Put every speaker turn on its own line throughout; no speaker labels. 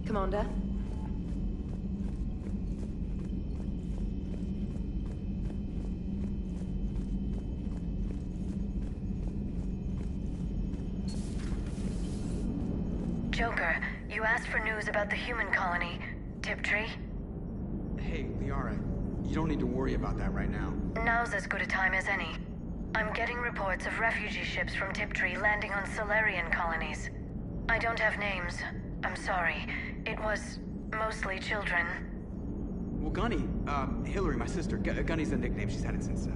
Commander?
Joker, you asked for news about the human colony, Tiptree.
Hey, Liara, you don't need to worry about that right now.
Now's as good a time as any. I'm getting reports of refugee ships from Tiptree landing on Solarian colonies. I don't have names. I'm sorry. It was mostly children.
Well, Gunny, Hillary, my sister, Gunny's the nickname. She's had it since,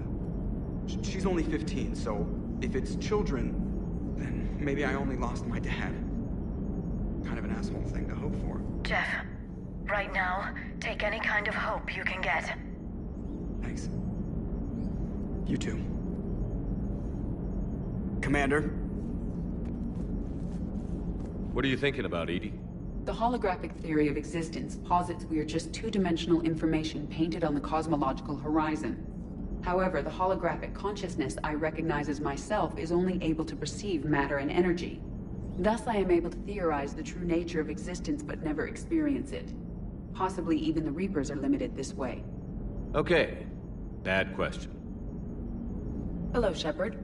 she's only 15, so if it's children, then maybe I only lost my dad. Kind of an asshole thing to hope for.
Jeff, right now, take any kind of hope you can get.
Thanks. You too. Commander?
What are you thinking about, Edie?
The holographic theory of existence posits we are just two-dimensional information painted on the cosmological horizon. However, the holographic consciousness I recognize as myself is only able to perceive matter and energy. Thus, I am able to theorize the true nature of existence but never experience it. Possibly even the Reapers are limited this way.
Okay. Bad question.
Hello, Shepard.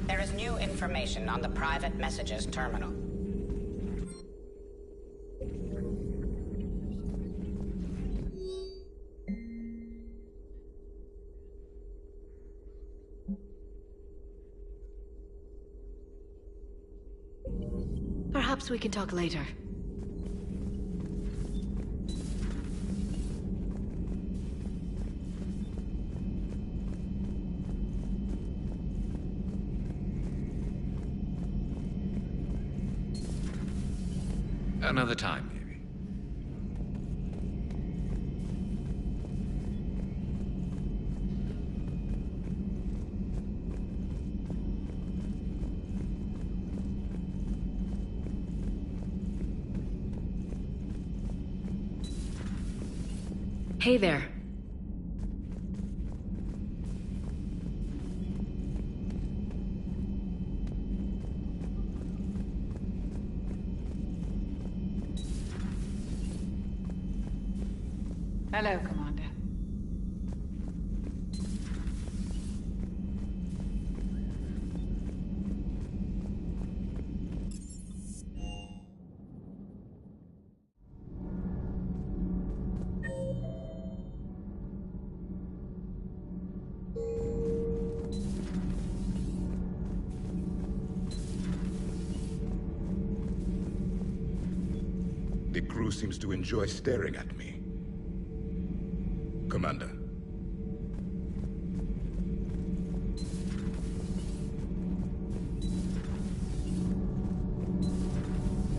There is new information on the private messages terminal.
Perhaps we can talk later.
Another time, maybe.
Hey there.
Hello, Commander.
The crew seems to enjoy staring at me. Commander.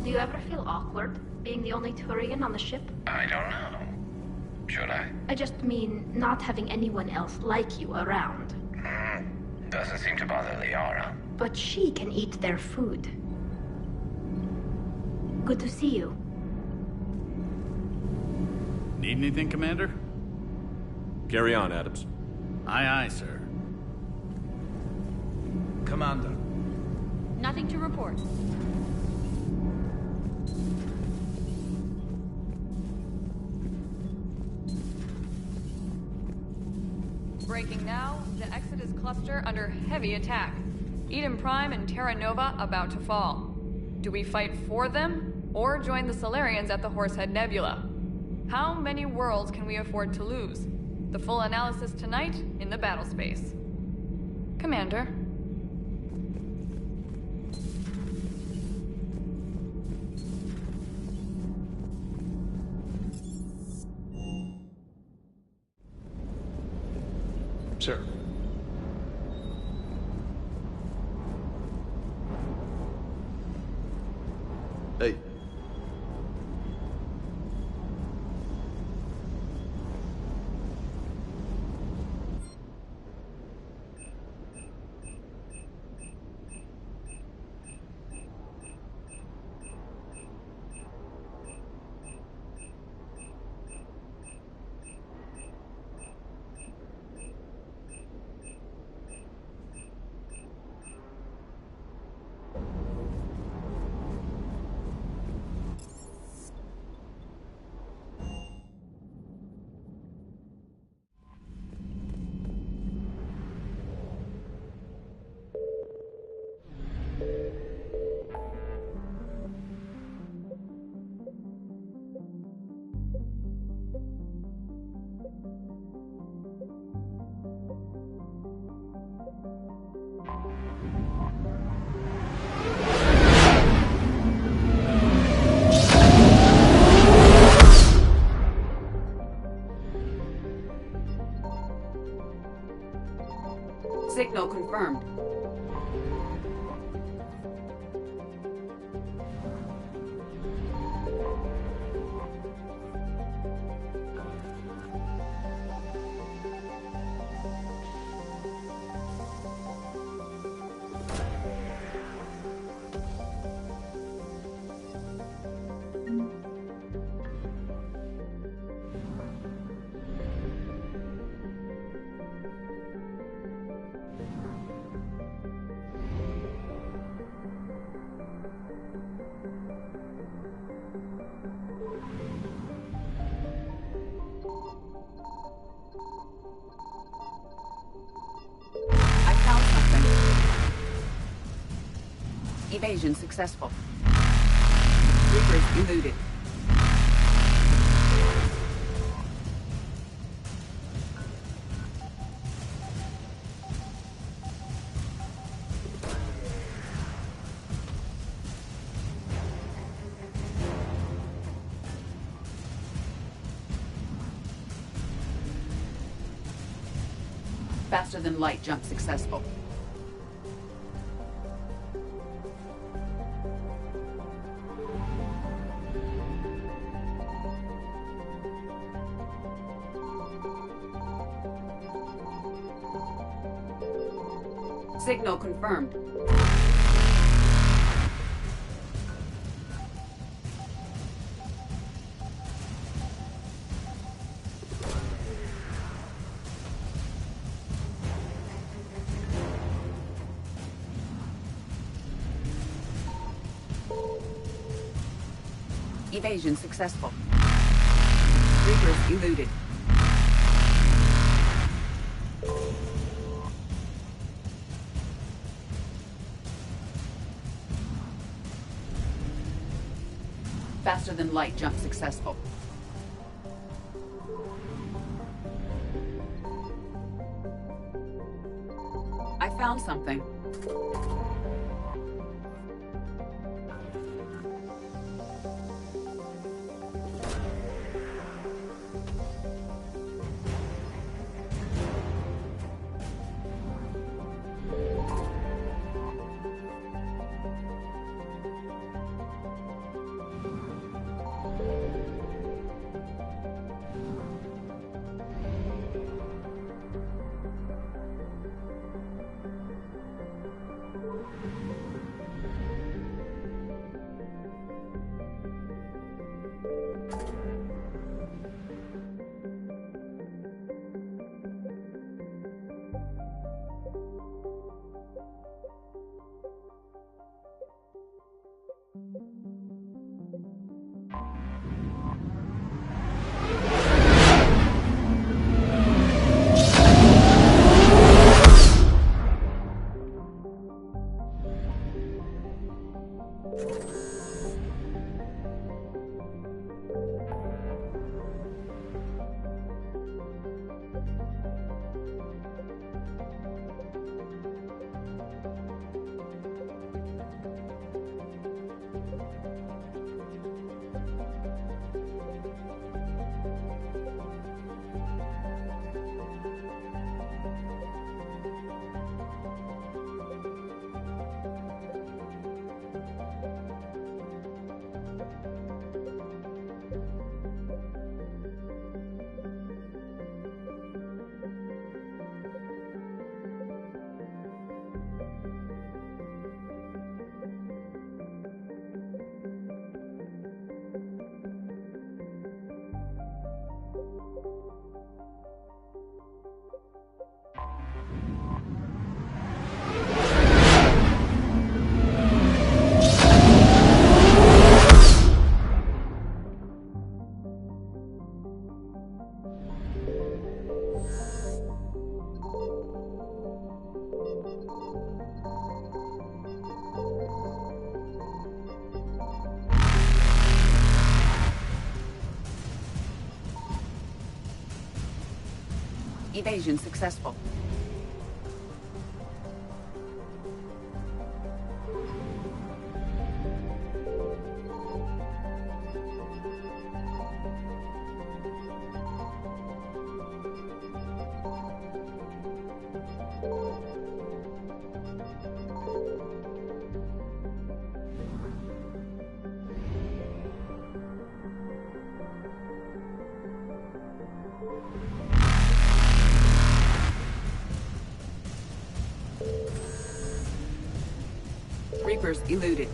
Do you ever feel awkward, being the only Turian on the ship?
I don't know. Should I?
I just mean not having anyone else like you around.
Doesn't seem to bother Liara.
But she can eat their food. Good to see you.
Need anything, Commander?
Carry on, Adams.
Aye, aye, sir.
Commander.
Nothing to report.
Breaking now, the Exodus cluster under heavy attack. Eden Prime and Terra Nova about to fall. Do we fight for them, or join the Solarians at the Horsehead Nebula? How many worlds can we afford to lose? The full analysis tonight in the battle space. Commander.
Sure.
Hey.
Signal confirmed. I found something. Evasion successful. Reapers eluded. Faster than light jump successful. Signal confirmed. Evasion successful. Reapers eluded. Faster than light jump successful. I found something. Evasion successful. Reapers eluded.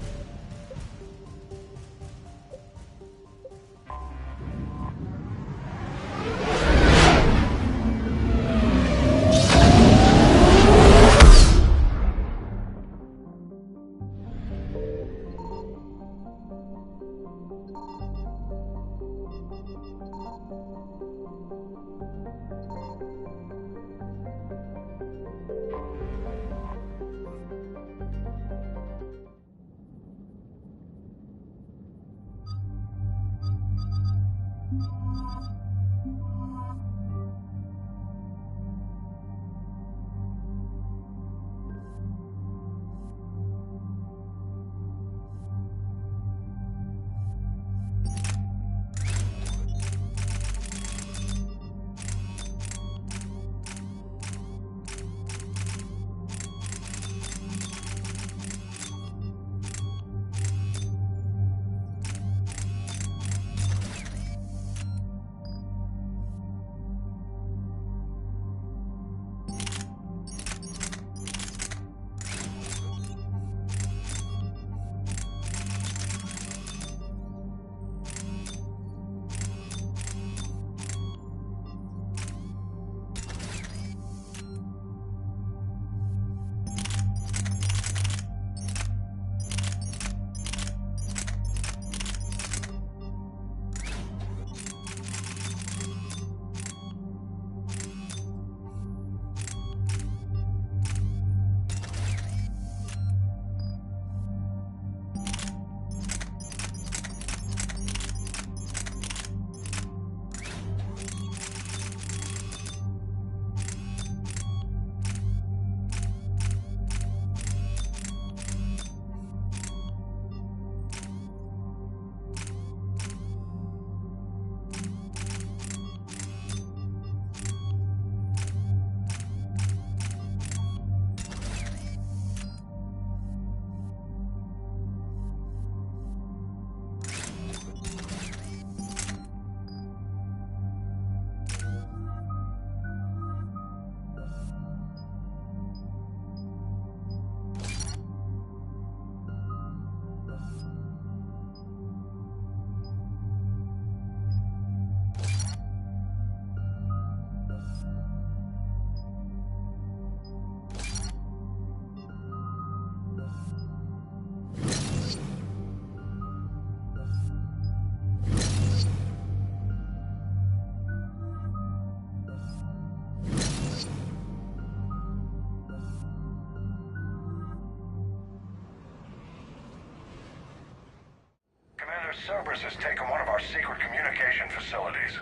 Cerberus has taken one of our secret communication facilities.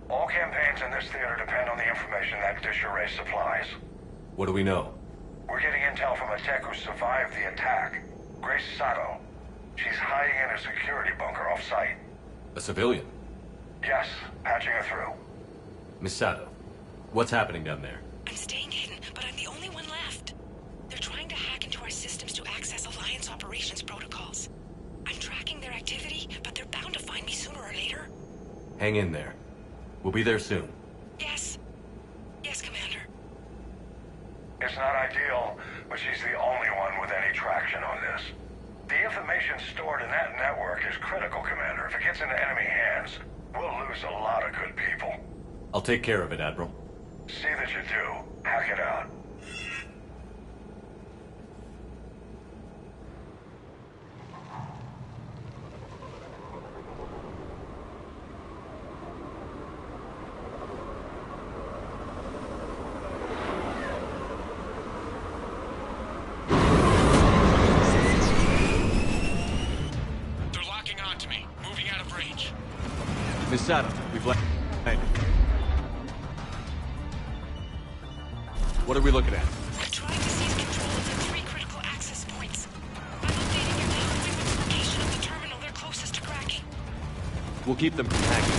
All campaigns in this theater depend on the information that dish array supplies.
What do we know?
We're getting intel from a tech who survived the attack. Grace Sato. She's hiding in a security bunker off-site.
A civilian?
Yes, patching her through.
Miss Sato, what's happening down there?
I'm staying hidden, but I'm the only one left. They're trying to hack into our systems to access Alliance operations protocols. I'm tracking their activity, but they're bound to find me sooner or later.
Hang in there. We'll be there soon.
Yes. Yes, Commander.
It's not ideal, but she's the only one with any traction on this. The information stored in that network is critical, Commander. If it gets into enemy hands, we'll lose a lot of good people.
I'll take care of it, Admiral.
See that you do. Hack it out.
Miss Sato, we've left. What are we looking at?
We're trying to seize control of the 3 critical access points. I'm updating your nav point with the location of the terminal they're closest to cracking.
We'll keep them from hacking.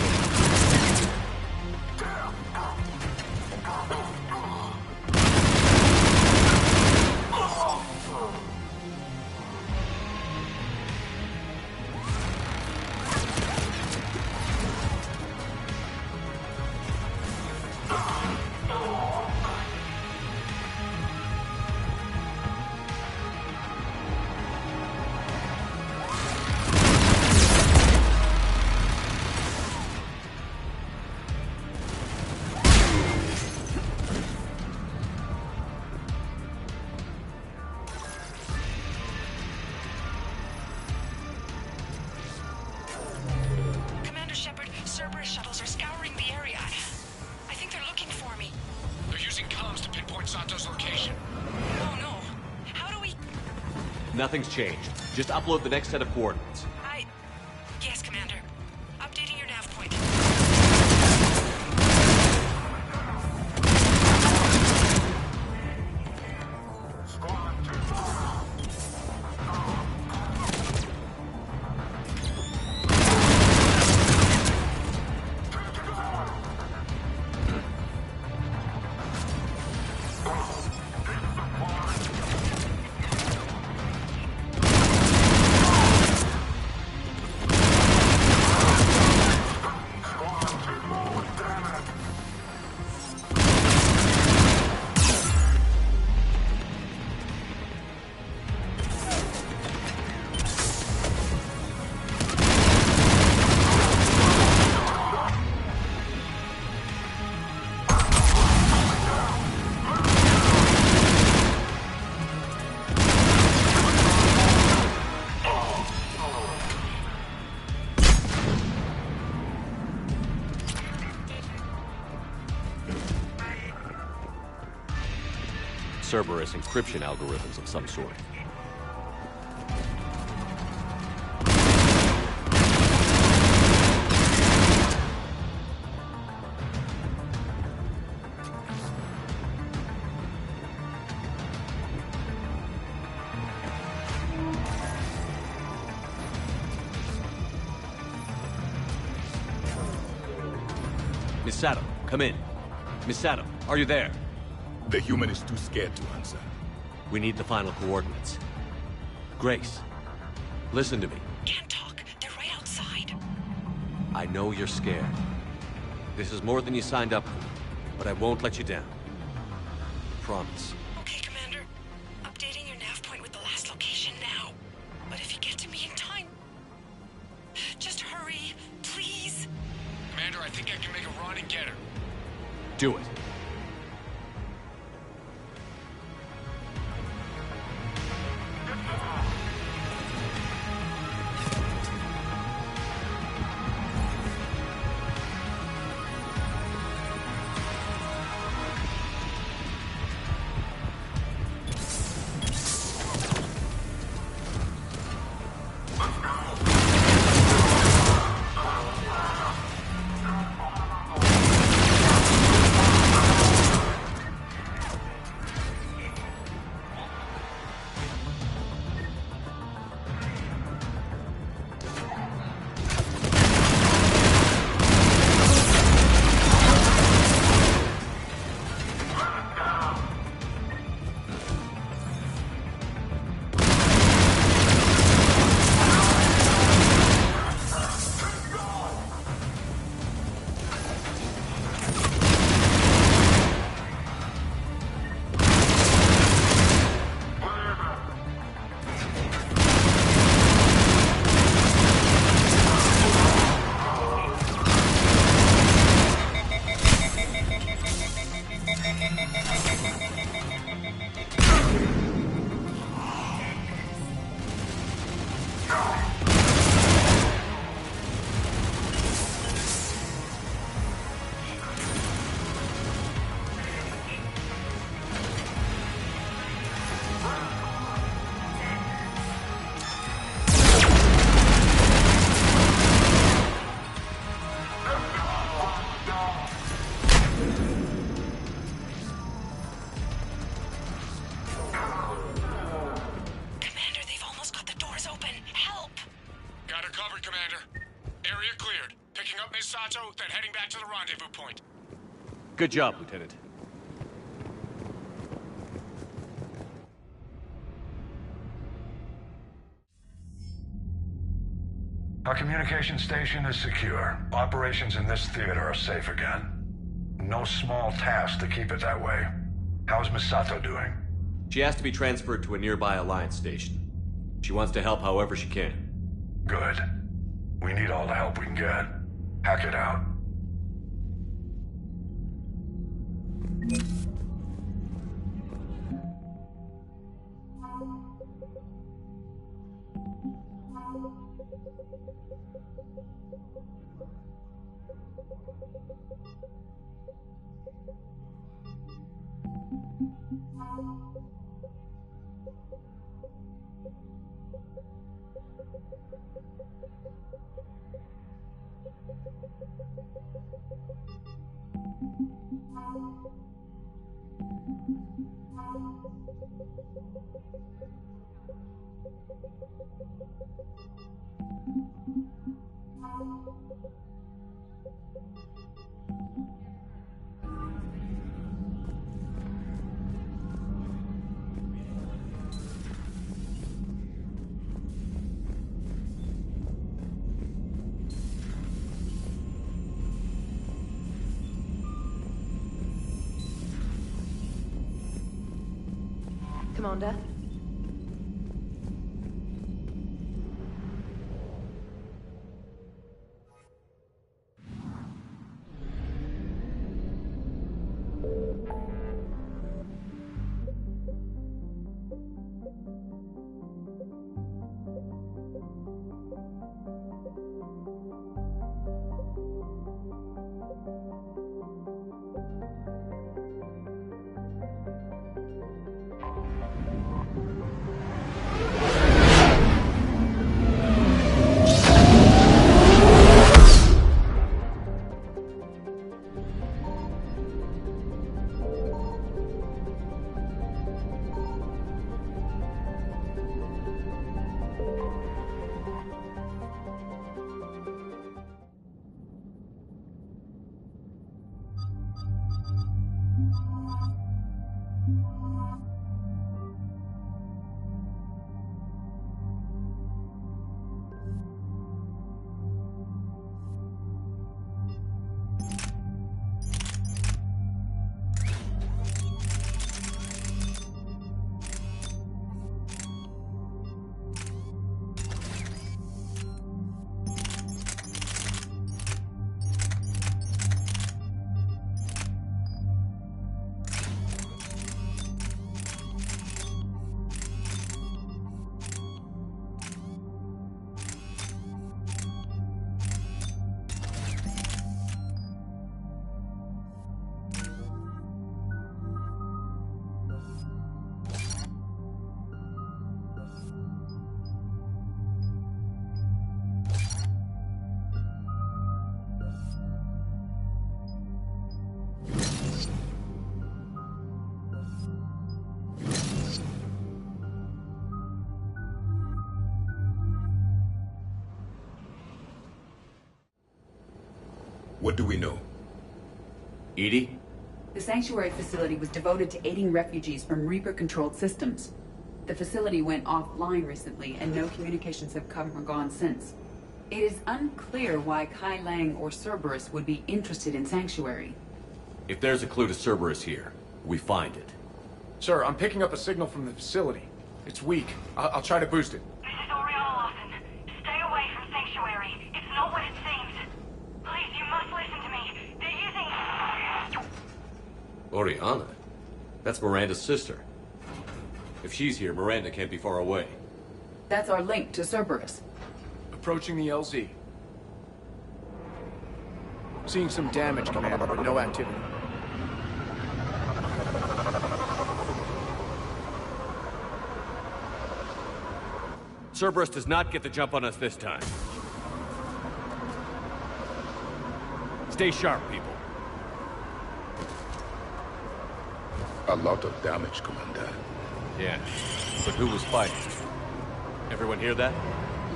Cerberus shuttles are scouring the area. I think they're looking for me.
They're using comms to pinpoint Santo's location.
Oh no. How do we...
Nothing's changed. Just upload the next set of coordinates.
Yes, Commander. Updating your nav point.
Cerberus encryption algorithms of some sort. Miss Sato, come in. Miss Sato, are you there?
The human is too scared to answer.
We need the final coordinates. Grace, listen to me.
Can't talk. They're right outside.
I know you're scared. This is more than you signed up for, but I won't let you down. Promise.
Okay, Commander. Updating your nav point with the last location now. But if you get to me in time... Just hurry, please.
Commander, I think I can make a run and get her.
Do it.
We're covered, Commander. Area cleared. Picking up Miss Sato, then heading back to the rendezvous point.
Good job, Lieutenant.
Our communication station is secure. Operations in this theater are safe again. No small task to keep it that way. How's Miss Sato doing?
She has to be transferred to a nearby Alliance station. She wants to help however she can.
Good. We need all the help we can get. Hack it out.
Commander?
What do we know?
Edie?
The sanctuary facility was devoted to aiding refugees from Reaper-controlled systems. The facility went offline recently, and no communications have come or gone since. It is unclear why Kai Lang or Cerberus would be interested in Sanctuary.
If there's a clue to Cerberus here, we find it.
Sir, I'm picking up a signal from the facility. It's weak. I'll try to boost it.
This is Oriana Lawson. Stay away from Sanctuary. It's not what it seems. Please, you must listen to me. They're using...
Oriana? That's Miranda's sister. If she's here, Miranda can't be far away.
That's our link to Cerberus.
Approaching the LZ. Seeing some damage, Commander, but no activity.
Cerberus does not get the jump on us this time. Stay sharp, people.
A lot of damage, Commander.
Yeah, but who was fighting? Everyone hear that?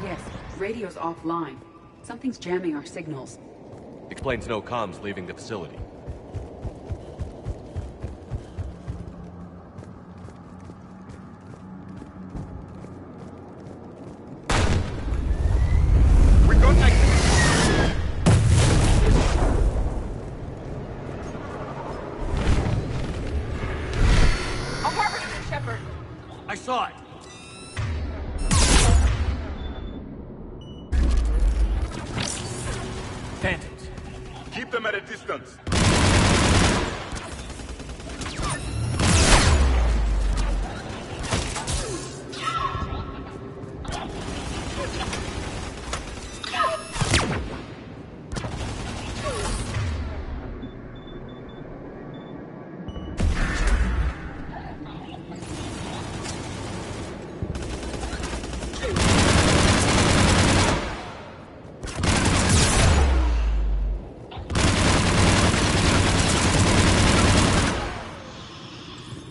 Yes, Radio's offline. Something's jamming our signals.
Explains no comms leaving the facility.
We got exit!
Apartment, Shepard!
I saw it!
Phantoms. Keep them at a distance.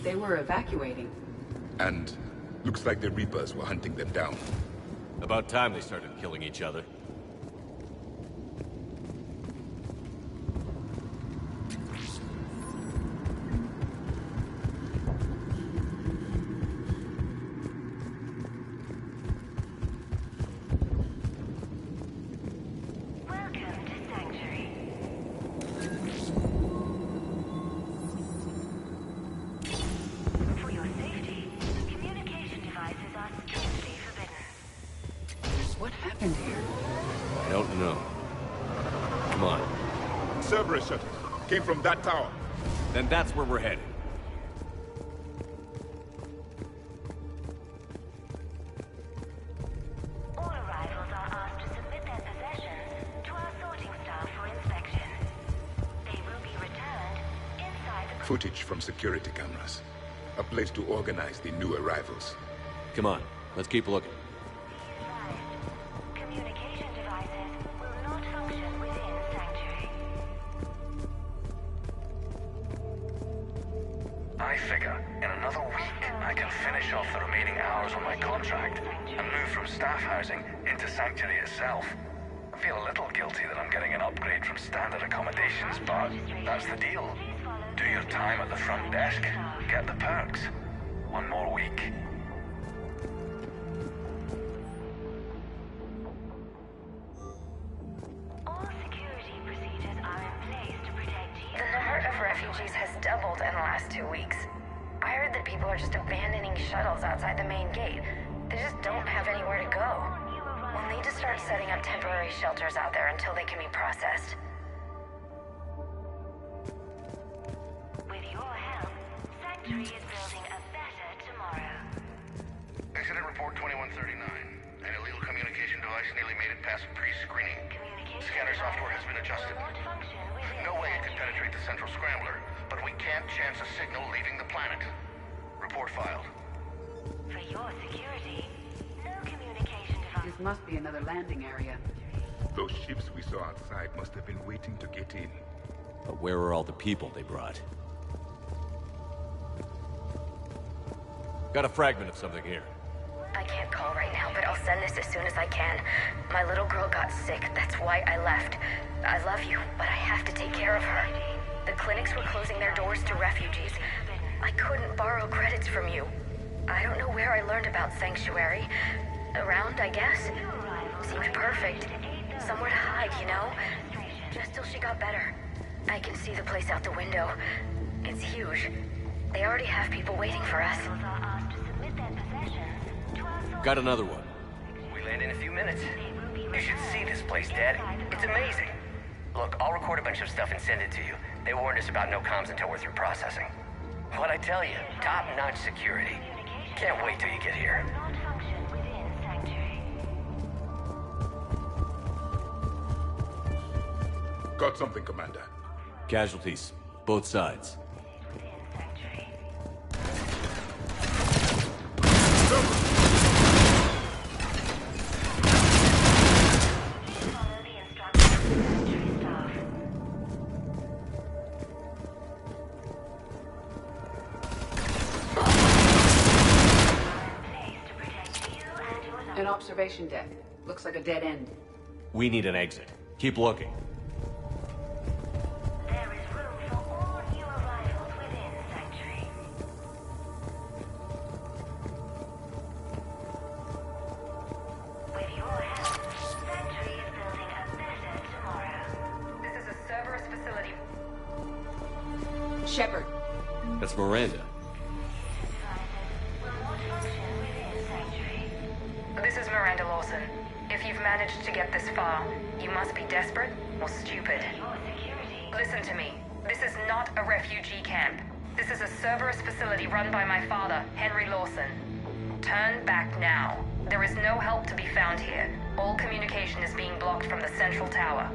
They were evacuating.
And looks like the Reapers were hunting them down.
About time they started killing each other.
Welcome to Sanctuary. For your safety, communication devices are strictly forbidden.
What happened here?
I don't know. Come on.
Cerberus shuttle. Came from that tower.
Then that's where we're headed.
All arrivals are asked to submit their possessions to our sorting staff for inspection. They will be returned inside the...
Footage from security cameras. A place to organize the new arrivals.
Come on, let's keep looking.
Communication devices will not function within Sanctuary.
I figure in another week I can finish off the remaining hours on my contract and move from staff housing into Sanctuary itself. I feel a little guilty that I'm getting an upgrade from standard accommodations, but that's the deal. Do your time at the front desk, get the perks. One more week.
All security procedures are in place to protect you.
The number of refugees has doubled in the last 2 weeks. I heard that people are just abandoning shuttles outside the main gate. They just don't have anywhere to go. We'll need to start setting up temporary shelters out there until they can be processed.
With your help, Sanctuary is building a better tomorrow.
Incident report 2139. An illegal communication device nearly made it past pre-screening. Scanner software has been adjusted. No way it could penetrate the central scrambler, but we can't chance a signal leaving the planet. Report filed.
For your security, no communication device.
This must be another landing area.
Those ships we saw outside must have been waiting to get in.
But where are all the people they brought? Got a fragment of something here.
I can't call right now, but I'll send this as soon as I can. My little girl got sick, that's why I left. I love you, but I have to take care of her. The clinics were closing their doors to refugees. I couldn't borrow credits from you. I don't know where I learned about Sanctuary. Around, I guess. Seemed perfect. Somewhere to hide, you know? Just till she got better. I can see the place out the window. It's huge. They already have people waiting for us.
Got another one.
We land in a few minutes. You should see this place, Dad. It's amazing. Look, I'll record a bunch of stuff and send it to you. They warned us about no comms until we're through processing. What'd I tell you? Top-notch security. Can't wait till you get here.
Got something, Commander.
Casualties. Both sides.
An observation deck. Looks like a dead end.
We need an exit. Keep looking.
There is room for all new arrivals within Sanctuary. With your help, Sanctuary is building a better tomorrow.
This is a Cerberus facility.
Shepard.
That's Miranda.
This is Miranda Lawson. If you've managed to get this far, you must be desperate or stupid. Listen to me. This is not a refugee camp. This is a Cerberus facility run by my father, Henry Lawson. Turn back now. There is no help to be found here. All communication is being blocked from the central tower.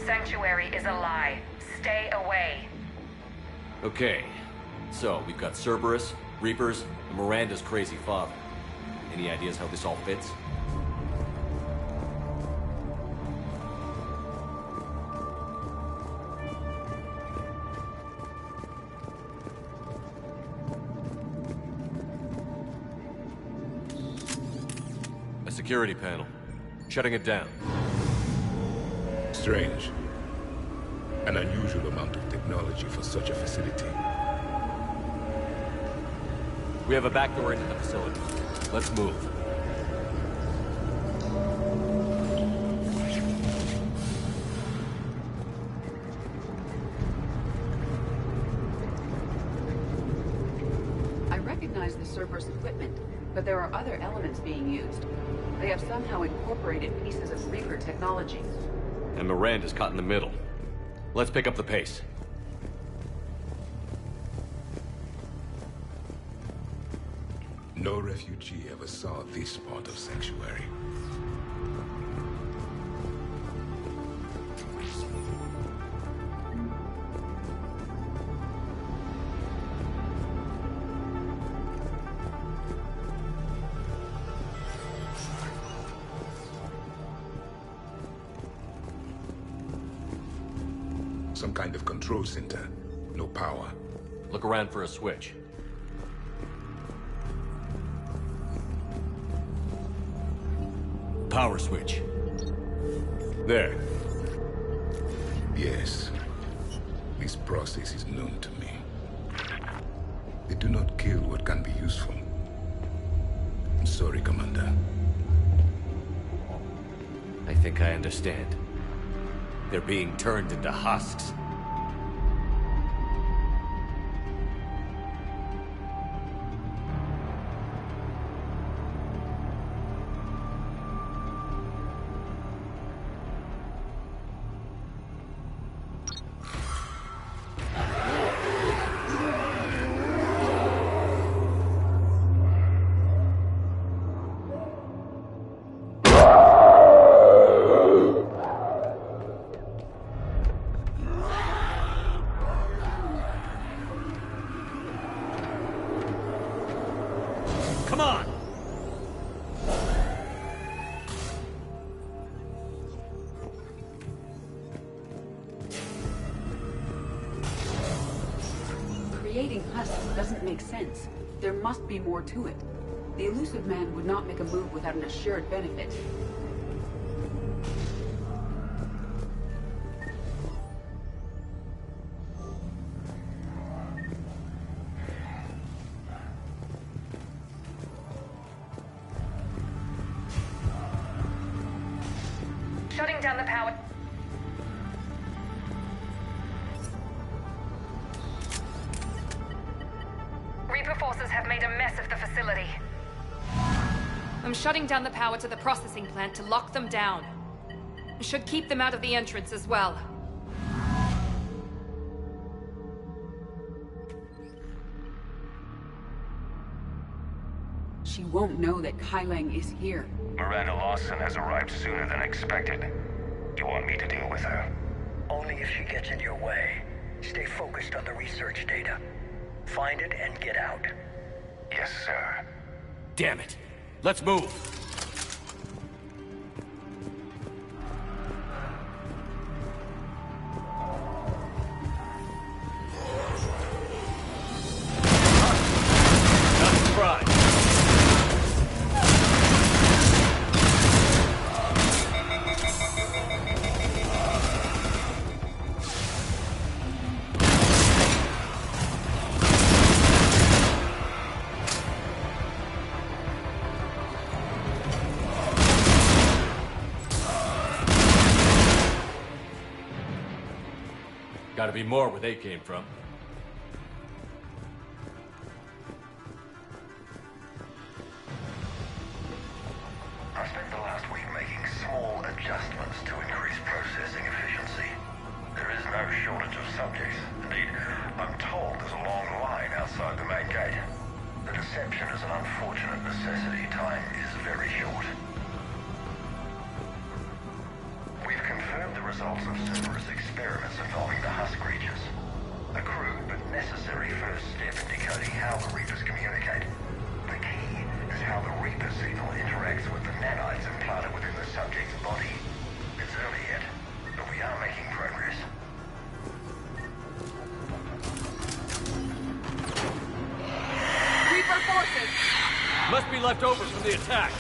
Sanctuary is a lie. Stay away.
Okay. So, we've got Cerberus, Reapers, and Miranda's crazy father. Any ideas how this all fits? A security panel. Shutting it down.
Strange. An unusual amount of technology for such a facility.
We have a back door into the facility. Let's move.
I recognize the Cerberus equipment, but there are other elements being used. They have somehow incorporated pieces of Reaper technology.
And Miranda's caught in the middle. Let's pick up the pace.
No refugee ever saw this part of Sanctuary. Some kind of control center. No power.
Look around for a switch. Power switch. There.
Yes. This process is known to me. They do not kill what can be useful. I'm sorry, Commander.
I think I understand. They're being turned into husks. Come on!
Creating husks doesn't make sense. There must be more to it. The elusive man would not make a move without an assured benefit.
Shutting down the power. Reaper forces have made a mess of the facility.
I'm shutting down the power to the processing plant to lock them down. Should keep them out of the entrance as well.
She won't know that Kai Lang is here.
Miranda Lawson has arrived sooner than expected. You want me to deal with her?
Only if she gets in your way. Stay focused on the research data. Find it and get out.
Yes, sir.
Damn it. Let's move. Not surprised. Gotta be more where they came from.
I spent the last week making small adjustments to increase processing efficiency. There is no shortage of subjects. Indeed, I'm told there's a long line outside the main gate. The deception is an unfortunate necessity. Time is very short. We've confirmed the results of Cerberus experiments involving the husk creatures. A crude but necessary first step in decoding how the Reapers communicate. The key is how the Reaper signal interacts with the nanites implanted within the subject's body. It's early yet, but we are making progress.
Reaper forces!
Must be left over from the attack.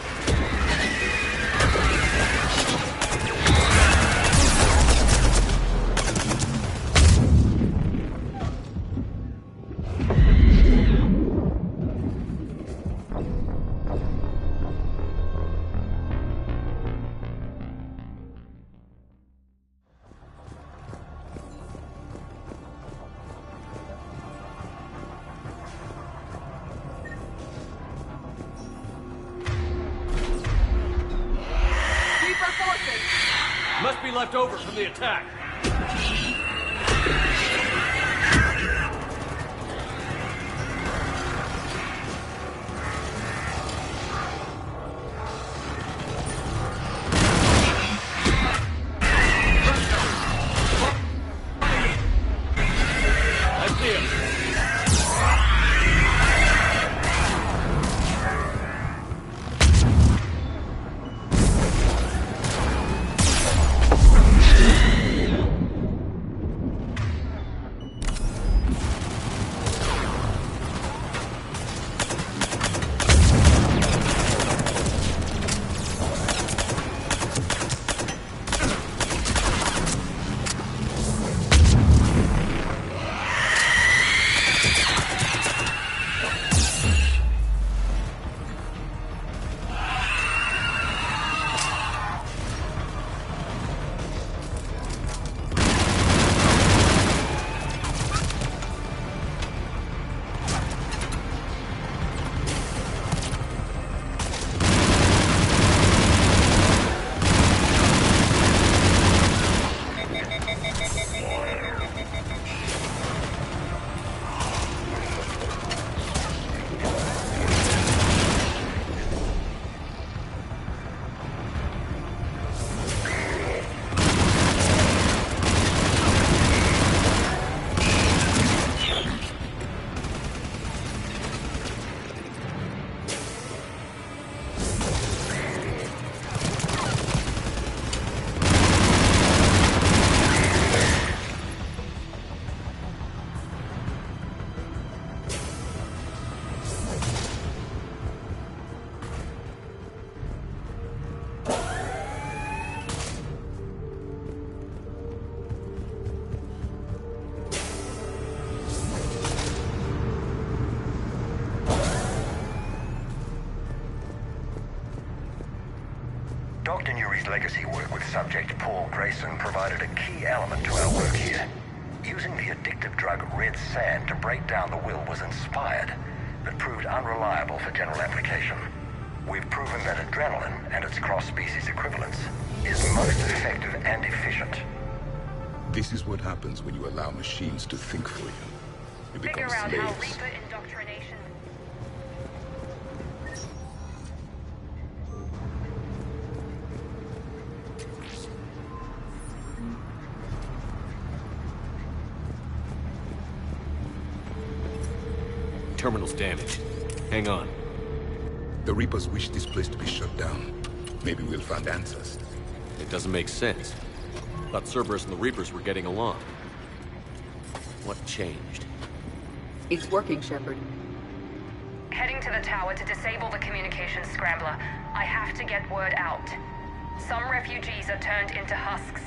Must be left over from the attack. I see him.
Dr. Nuri's legacy work with subject Paul Grayson provided a key element to our work here. Using the addictive drug red sand to break down the will was inspired, but proved unreliable for general application. We've proven that adrenaline and its cross-species equivalents is most effective and efficient.
This is what happens when you allow machines to think for you. You become
Figure out how
slaves.
Reaper indoctrination...
Terminal's damaged. Hang on.
The Reapers wish this place to be shut down. Maybe we'll find answers.
It doesn't make sense. Thought Cerberus and the Reapers were getting along. What changed?
It's working, Shepard.
Heading to the tower to disable the communications scrambler. I have to get word out. Some refugees are turned into husks.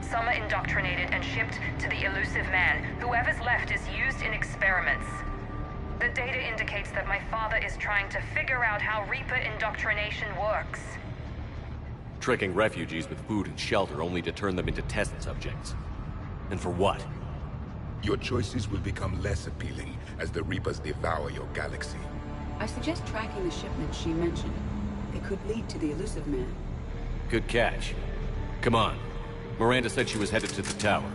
Some are indoctrinated and shipped to the elusive man. Whoever's left is used in experiments. The data indicates that my father is trying to figure out how Reaper indoctrination works.
Tricking refugees with food and shelter only to turn them into test subjects. And for what?
Your choices will become less appealing as the Reapers devour your galaxy.
I suggest tracking the shipments she mentioned. They could lead to the elusive man.
Good catch. Come on. Miranda said she was headed to the tower.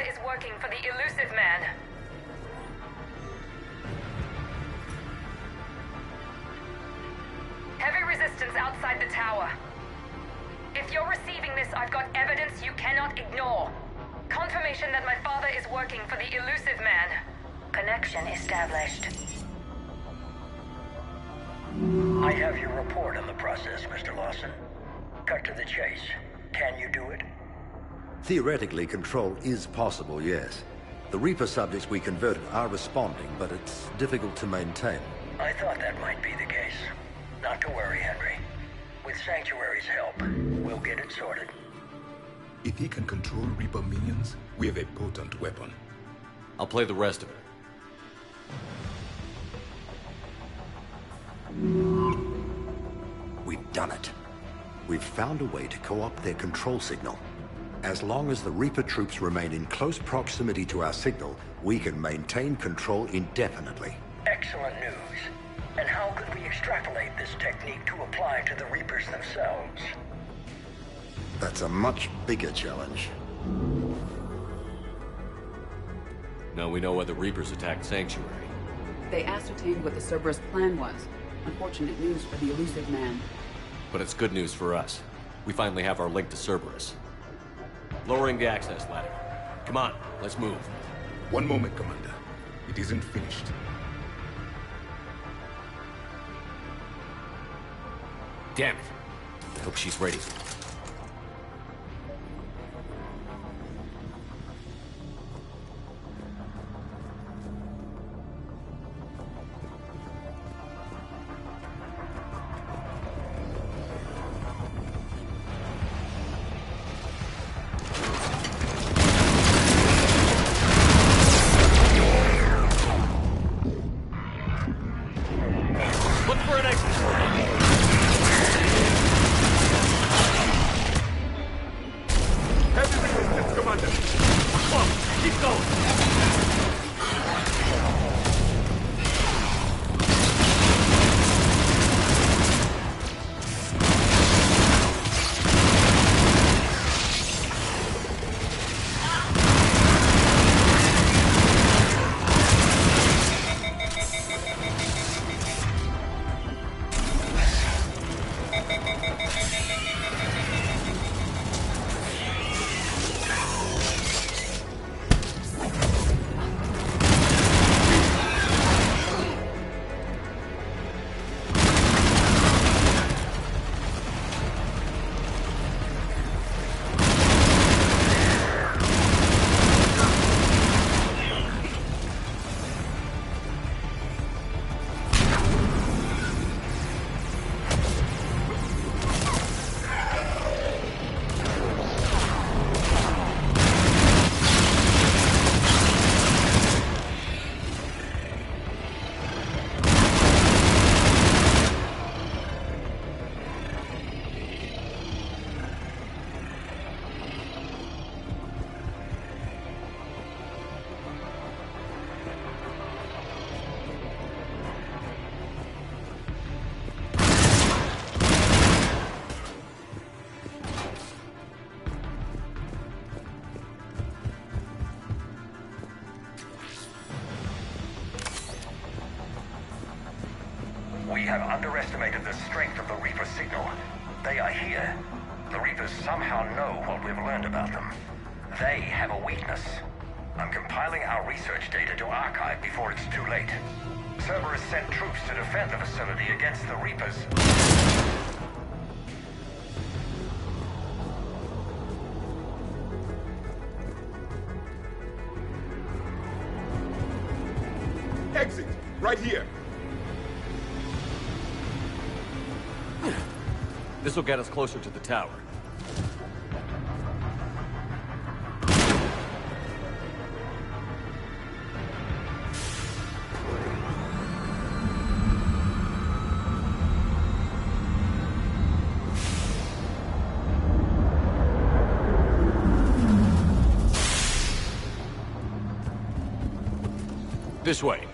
Is working for the elusive man. Heavy resistance outside the tower. If you're receiving this, I've got evidence you cannot ignore. Confirmation that my father is working for the elusive man.
Connection established.
I have your report on the process, Mr. Lawson. Cut to the chase. Can you do it?
Theoretically, control is possible, yes. The Reaper subjects we converted are responding, but it's difficult to maintain.
I thought that might be the case. Not to worry, Henry. With Sanctuary's help, we'll get it sorted.
If he can control Reaper minions, we have a potent weapon.
I'll play the rest of it.
We've done it. We've found a way to co-opt their control signal. As long as the Reaper troops remain in close proximity to our signal, we can maintain control indefinitely.
Excellent news. And how could we extrapolate this technique to apply to the Reapers themselves?
That's a much bigger challenge.
Now we know why the Reapers attacked Sanctuary.
They ascertained what the Cerberus plan was. Unfortunate news for the elusive man.
But it's good news for us. We finally have our link to Cerberus. Lowering the access ladder. Come on, let's move.
One moment, Commander. It isn't finished.
Damn it. Hope she's ready.
We have underestimated the strength of the Reaper signal. They are here. The Reapers somehow know what we've learned about them. They have a weakness. I'm compiling our research data to archive before it's too late. Cerberus sent troops to defend the facility against the Reapers.
Exit! Right here!
This will get us closer to the tower. This way.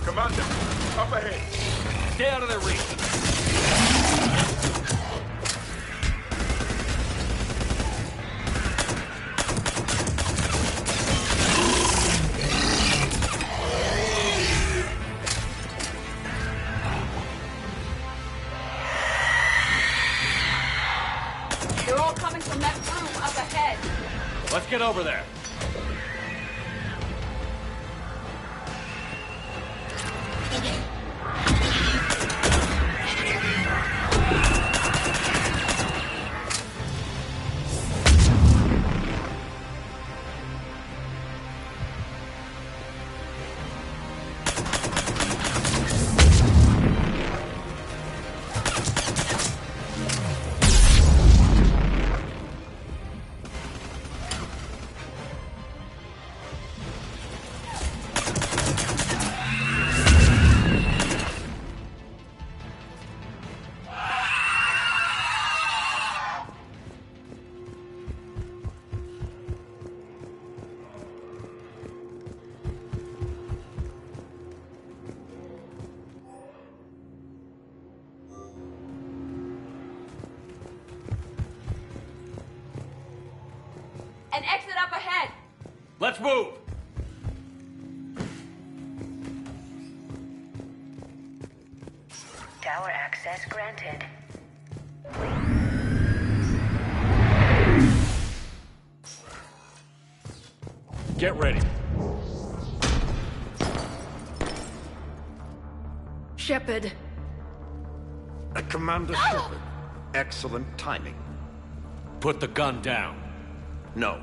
Commander, up ahead.
Stay out of their reach.
They're all coming from that room up ahead.
Let's get over there.
An exit up ahead!
Let's move!
Tower access granted.
Get ready.
Shepard.
Commander Shepard. Excellent timing.
Put the gun down.
No.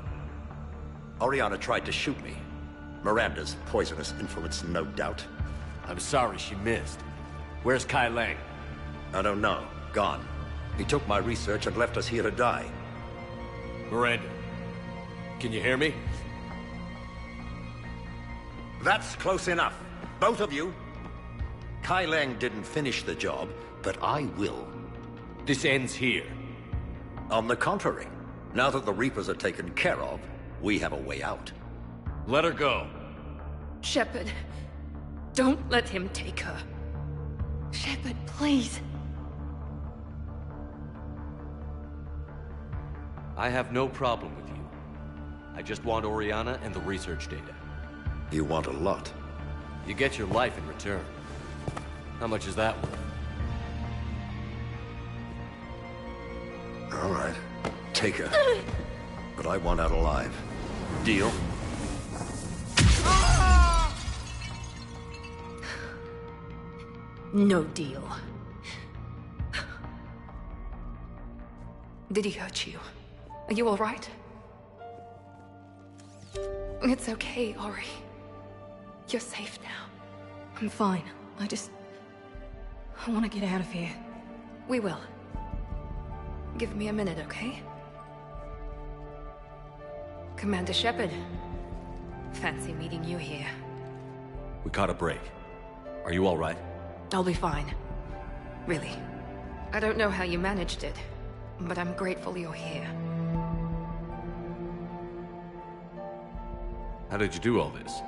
Oriana tried to shoot me. Miranda's poisonous influence, no doubt.
I'm sorry she missed. Where's Kai Lang?
I don't know. Gone. He took my research and left us here to die.
Miranda, can you hear me?
That's close enough. Both of you. Kai Lang didn't finish the job, but I will.
This ends here.
On the contrary. Now that the Reapers are taken care of, we have a way out.
Let her go.
Shepard, don't let him take her. Shepard, please.
I have no problem with you. I just want Oriana and the research data.
You want a lot.
You get your life in return. How much is that worth?
All right. Take her. But I want out alive. Deal?
No deal. Did he hurt you? Are you all right? It's okay, Ori. You're safe now. I'm fine. I want to get out of here. We will. Give me a minute, okay? Commander Shepard. Fancy meeting you here.
We caught a break. Are you all right?
I'll be fine. Really. I don't know how you managed it, but I'm grateful you're here.
How did you do all this?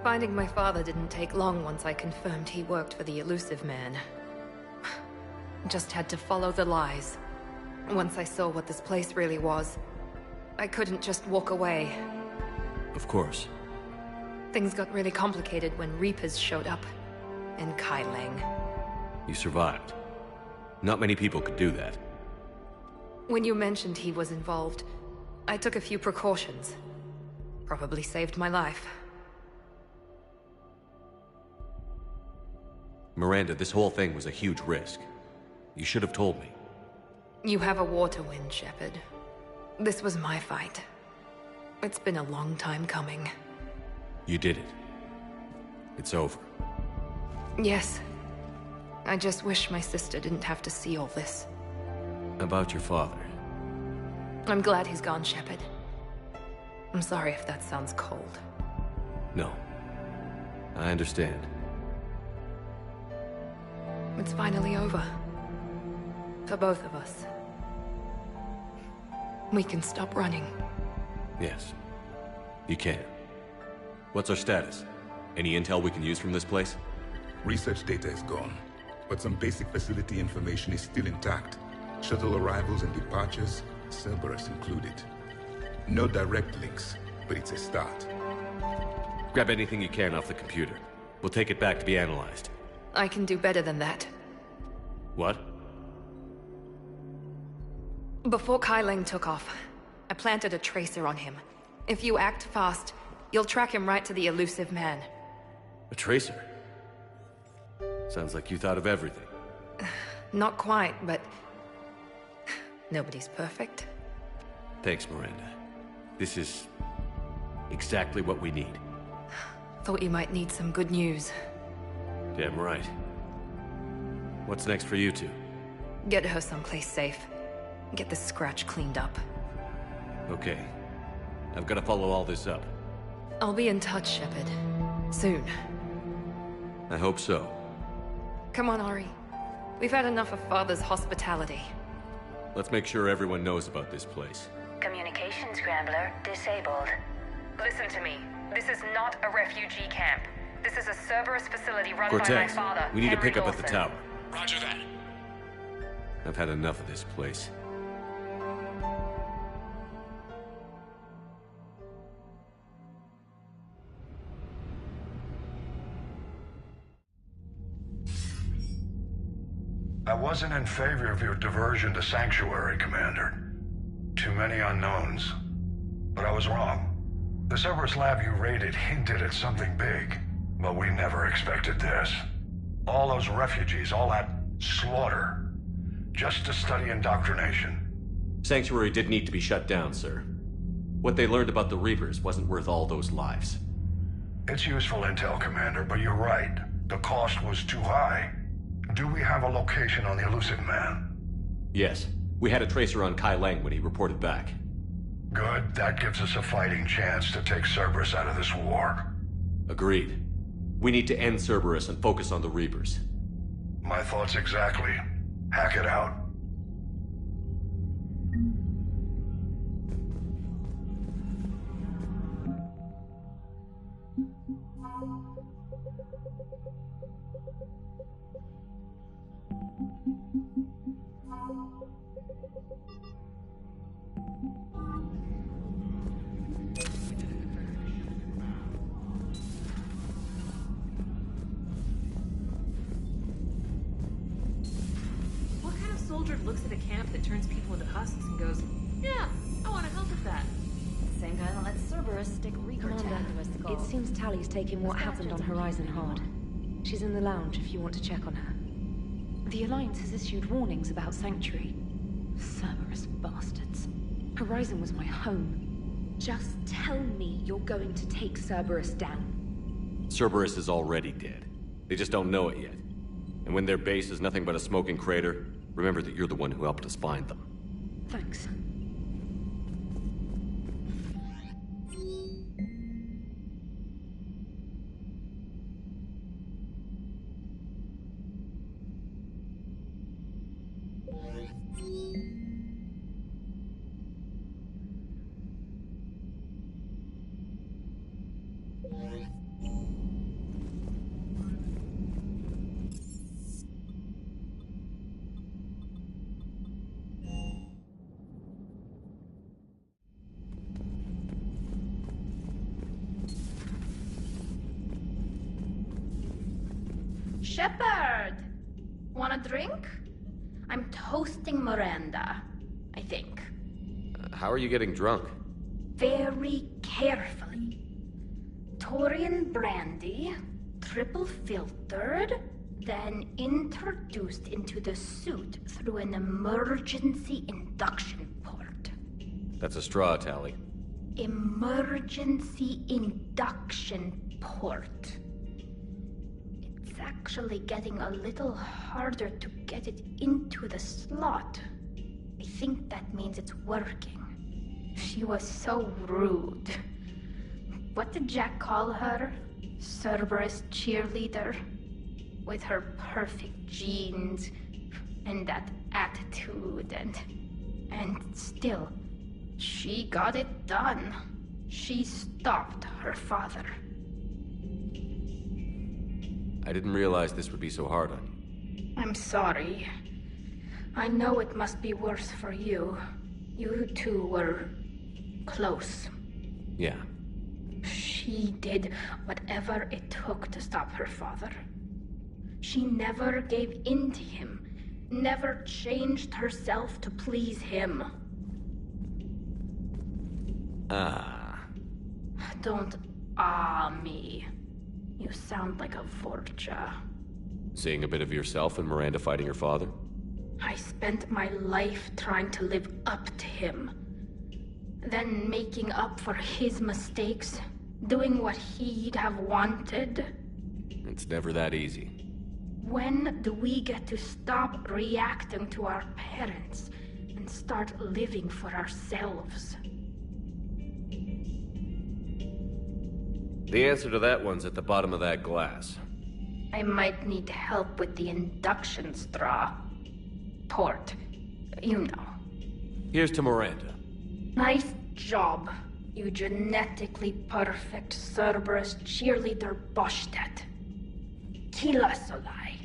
Finding my father didn't take long once I confirmed he worked for the elusive man. Just had to follow the lies. Once I saw what this place really was, I couldn't just walk away.
Of course.
Things got really complicated when Reapers showed up. And Kai Lang.
You survived. Not many people could do that.
When you mentioned he was involved, I took a few precautions. Probably saved my life.
Miranda, this whole thing was a huge risk. You should have told me.
You have a war to win, Shepard. This was my fight. It's been a long time coming.
You did it. It's over.
Yes. I just wish my sister didn't have to see all this.
About your father.
I'm glad he's gone, Shepard. I'm sorry if that sounds cold.
No. I understand.
It's finally over. For both of us. We can stop running.
Yes. You can. What's our status? Any intel we can use from this place?
Research data is gone, but some basic facility information is still intact. Shuttle arrivals and departures, Cerberus included. No direct links, but it's a start.
Grab anything you can off the computer. We'll take it back to be analyzed.
I can do better than that.
What?
Before Kai Lang took off, I planted a tracer on him. If you act fast, you'll track him right to the elusive man.
A tracer? Sounds like you thought of everything.
Not quite, but... nobody's perfect.
Thanks, Miranda. This is... exactly what we need.
Thought you might need some good news.
Damn right. What's next for you two?
Get her someplace safe. Get this scratch cleaned up.
Okay. I've got to follow all this up.
I'll be in touch, Shepard. Soon.
I hope so.
Come on, Ari. We've had enough of Father's hospitality.
Let's make sure everyone knows about this place.
Communication scrambler disabled.
Listen to me. This is not a refugee camp. This is a Cerberus facility run
Cortez,
by my father,
we need to
Henry
pick up at the
Dawson.
tower.
Roger that.
I've had enough of this place.
I wasn't in favor of your diversion to Sanctuary, Commander. Too many unknowns. But I was wrong. The Cerberus lab you raided hinted at something big, but we never expected this. All those refugees, all that slaughter, just to study indoctrination.
Sanctuary did need to be shut down, sir. What they learned about the Reapers wasn't worth all those lives.
It's useful intel, Commander, but you're right. The cost was too high. Do we have a location on the elusive man?
Yes. We had a tracer on Kai Lang when he reported back.
Good. That gives us a fighting chance to take Cerberus out of this war.
Agreed. We need to end Cerberus and focus on the Reapers.
My thoughts exactly. Hack it out.
What kind of soldier looks at a camp that turns people into husks and goes, yeah, I want to help with that?
Same guy that lets Cerberus stick Reaper to. It seems Tally's taking what happened on Horizon hard. She's in the lounge if you want to check on her. The Alliance has issued warnings about Sanctuary. Cerberus bastards. Horizon was my home. Just tell me you're going to take Cerberus down.
Cerberus is already dead. They just don't know it yet. And when their base is nothing but a smoking crater, remember that you're the one who helped us find them.
Thanks.
Shepard! Want a drink? I'm toasting Miranda, I think.
How are you getting drunk?
Very carefully. Taurian brandy, triple filtered, then introduced into the suit through an emergency induction port.
That's a straw, Tally.
Emergency induction port. It's actually getting a little harder to get it into the slot. I think that means it's working. She was so rude. What did Jack call her? Cerberus cheerleader? With her perfect genes and that attitude and still, she got it done. She stopped her father.
I didn't realize this would be so hard on you.
I'm sorry. I know it must be worse for you. You two were close.
Yeah.
She did whatever it took to stop her father. She never gave in to him, never changed herself to please him. Don't me. You sound like a Vorcha.
Seeing a bit of yourself in Miranda fighting your father?
I spent my life trying to live up to him. Then making up for his mistakes, doing what he'd have wanted.
It's never that easy.
When do we get to stop reacting to our parents and start living for ourselves?
The answer to that one's at the bottom of that glass.
I might need help with the induction straw. Port. You know.
Here's to Miranda.
Nice job, you genetically perfect Cerberus cheerleader Boschtet. Kila Solai.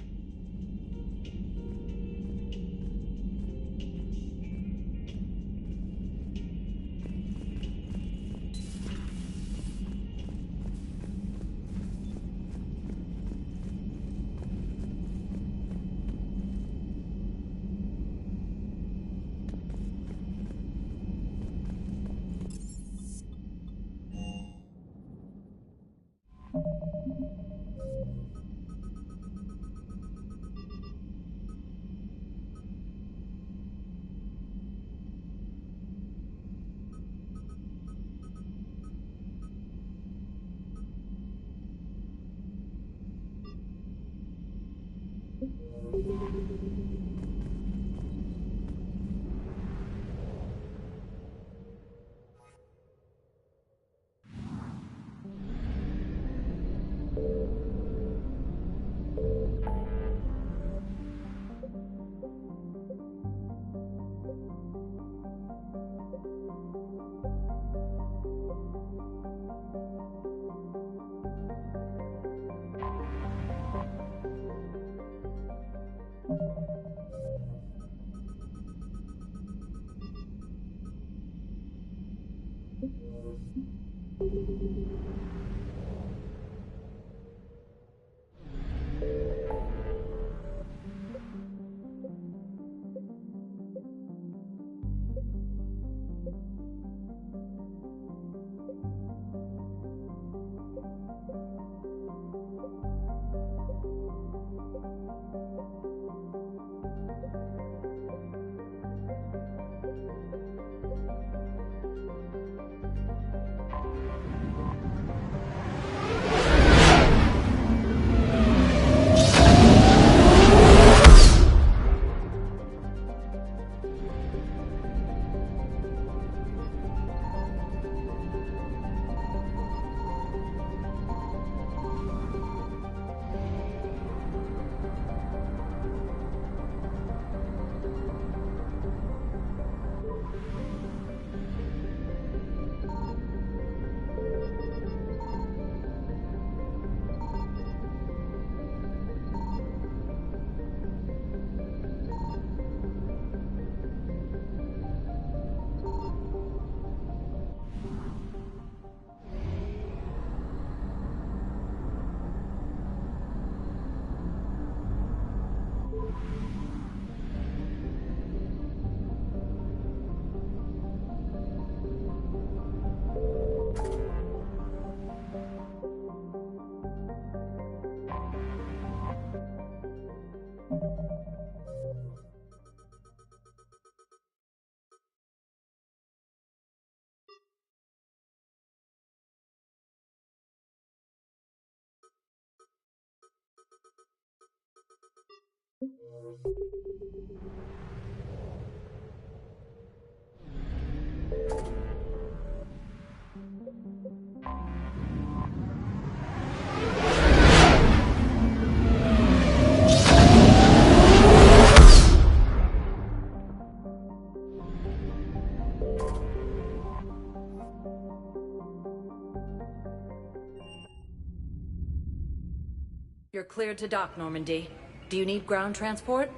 You're cleared to dock, Normandy. Do you need ground transport?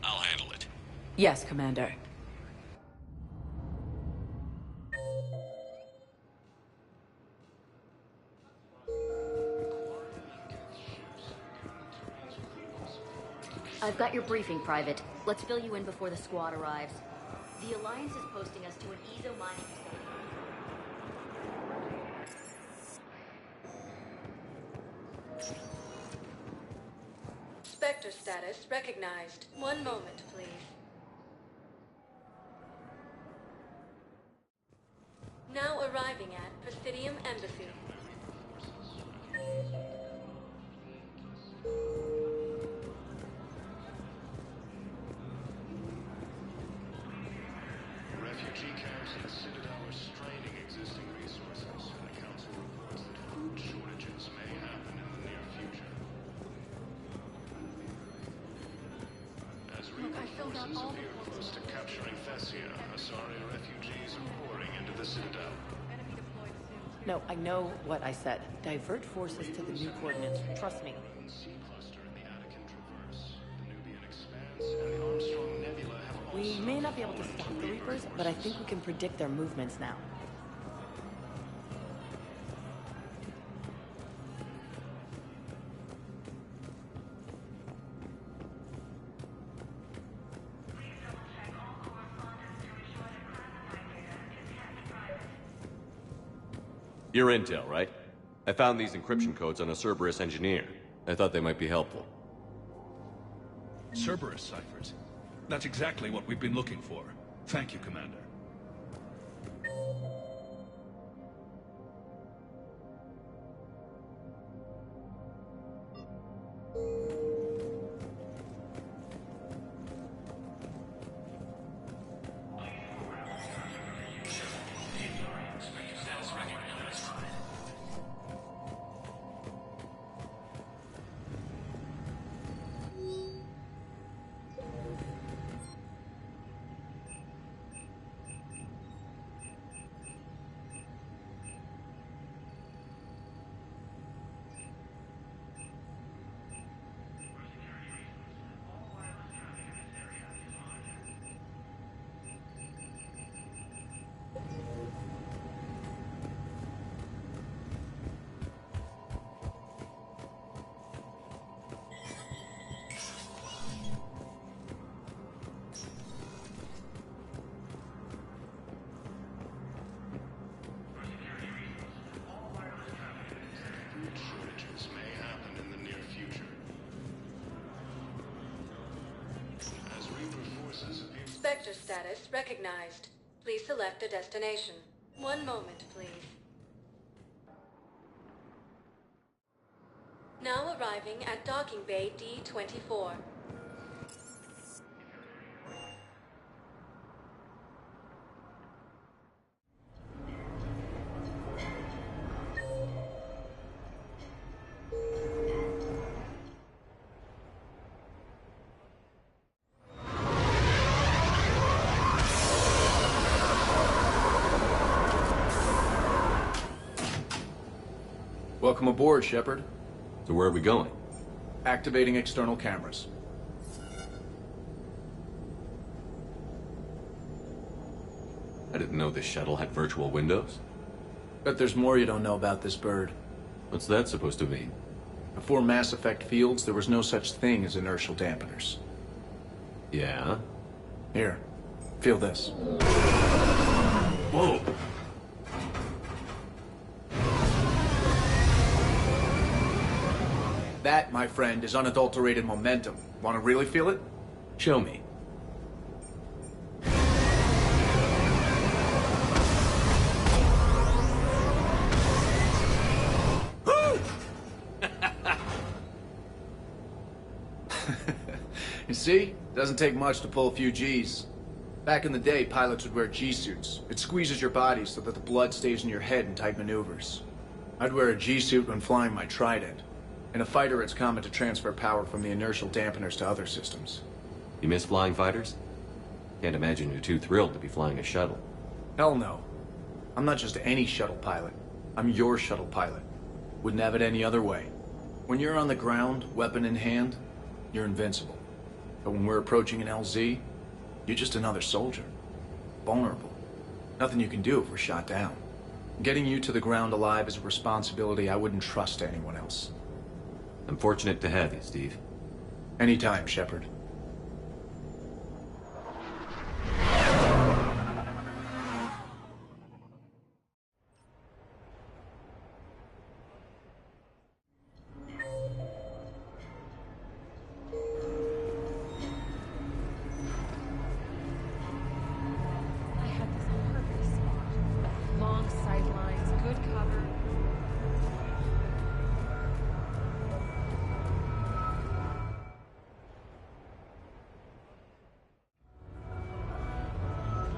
I'll handle it.
Yes, Commander.
I've got your briefing, Private. Let's fill you in before the squad arrives. The Alliance is posting us to an EZO mining facility.
Spectre status recognized. One moment, please. Now arriving at Presidium Embassy.
Refugee camps in Citadel are straining existing resources, and the Council reports that food shortages may happen in the near future. As Reaper forces appear close to capturing Thessia, Asari refugees are pouring into the Citadel.
No, I know what I said. Divert forces to the new coordinates. Trust me. We may not be able to stop the Reapers, but I think we can predict their movements now.
Your intel, right? I found these encryption codes on a Cerberus engineer. I thought they might be helpful.
Cerberus ciphers. That's exactly what we've been looking for. Thank you, Commander.
Shortages may happen in the near future. As Reaper forces appear...
Spectre status recognized. Please select a destination. One moment, please. Now arriving at Docking Bay D-24.
Welcome aboard, Shepard.
So where are we going?
Activating external cameras.
I didn't know this shuttle had virtual windows.
Bet there's more you don't know about this bird.
What's that supposed to mean?
Before Mass Effect fields, there was no such thing as inertial dampeners.
Yeah?
Here, feel this.
Whoa!
That, my my friend, is unadulterated momentum. Want to really feel it?
Show me.
You see? Doesn't take much to pull a few Gs. Back in the day, pilots would wear G-suits. It squeezes your body so that the blood stays in your head in tight maneuvers. I'd wear a G-suit when flying my Trident. In a fighter, it's common to transfer power from the inertial dampeners to other systems.
You miss flying fighters? Can't imagine you're too thrilled to be flying a shuttle.
Hell no. I'm not just any shuttle pilot. I'm your shuttle pilot. Wouldn't have it any other way. When you're on the ground, weapon in hand, you're invincible. But when we're approaching an LZ, you're just another soldier. Vulnerable. Nothing you can do if we're shot down. Getting you to the ground alive is a responsibility I wouldn't trust to anyone else.
I'm fortunate to have you, Steve.
Anytime, Shepard.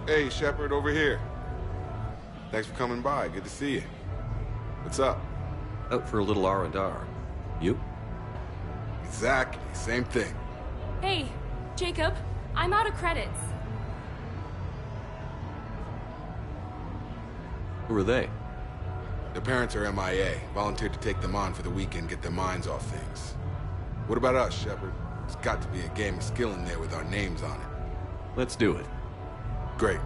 Hey, Shepard, over here. Thanks for coming by. Good to see you. What's up?
Out for a little R&R. You?
Exactly. Same thing.
Hey, Jacob. I'm out of credits.
Who are they?
Their parents are MIA. Volunteered to take them on for the weekend, get their minds off things. What about us, Shepard? There's got to be a game of skill in there with our names on it.
Let's do it.
Great.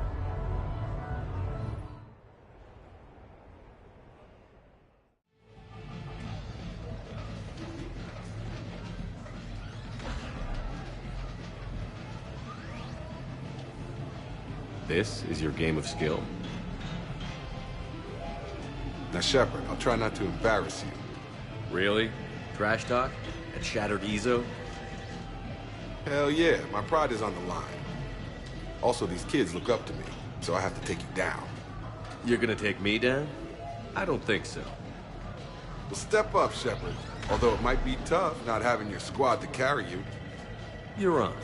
This is your game of skill?
Now, Shepard, I'll try not to embarrass you.
Really? Trash talk? At Shattered Ezo?
Hell yeah, my pride is on the line. Also, these kids look up to me, so I have to take you down.
You're gonna take me down? I don't think so.
Well, step up, Shepard. Although it might be tough not having your squad to carry you.
You're on.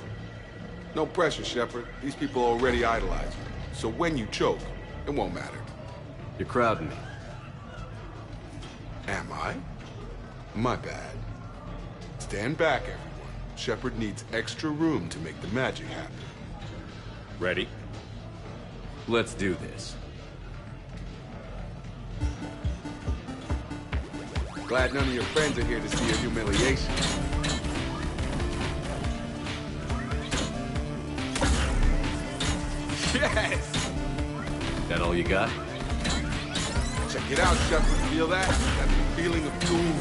No pressure, Shepard. These people already idolize you. So when you choke, it won't matter.
You're crowding me.
Am I? My bad. Stand back, everyone. Shepard needs extra room to make the magic happen.
Ready? Let's do this.
Glad none of your friends are here to see your humiliation. Yes!
That all you got?
Check it out, Shepard. Feel that? That feeling of doom.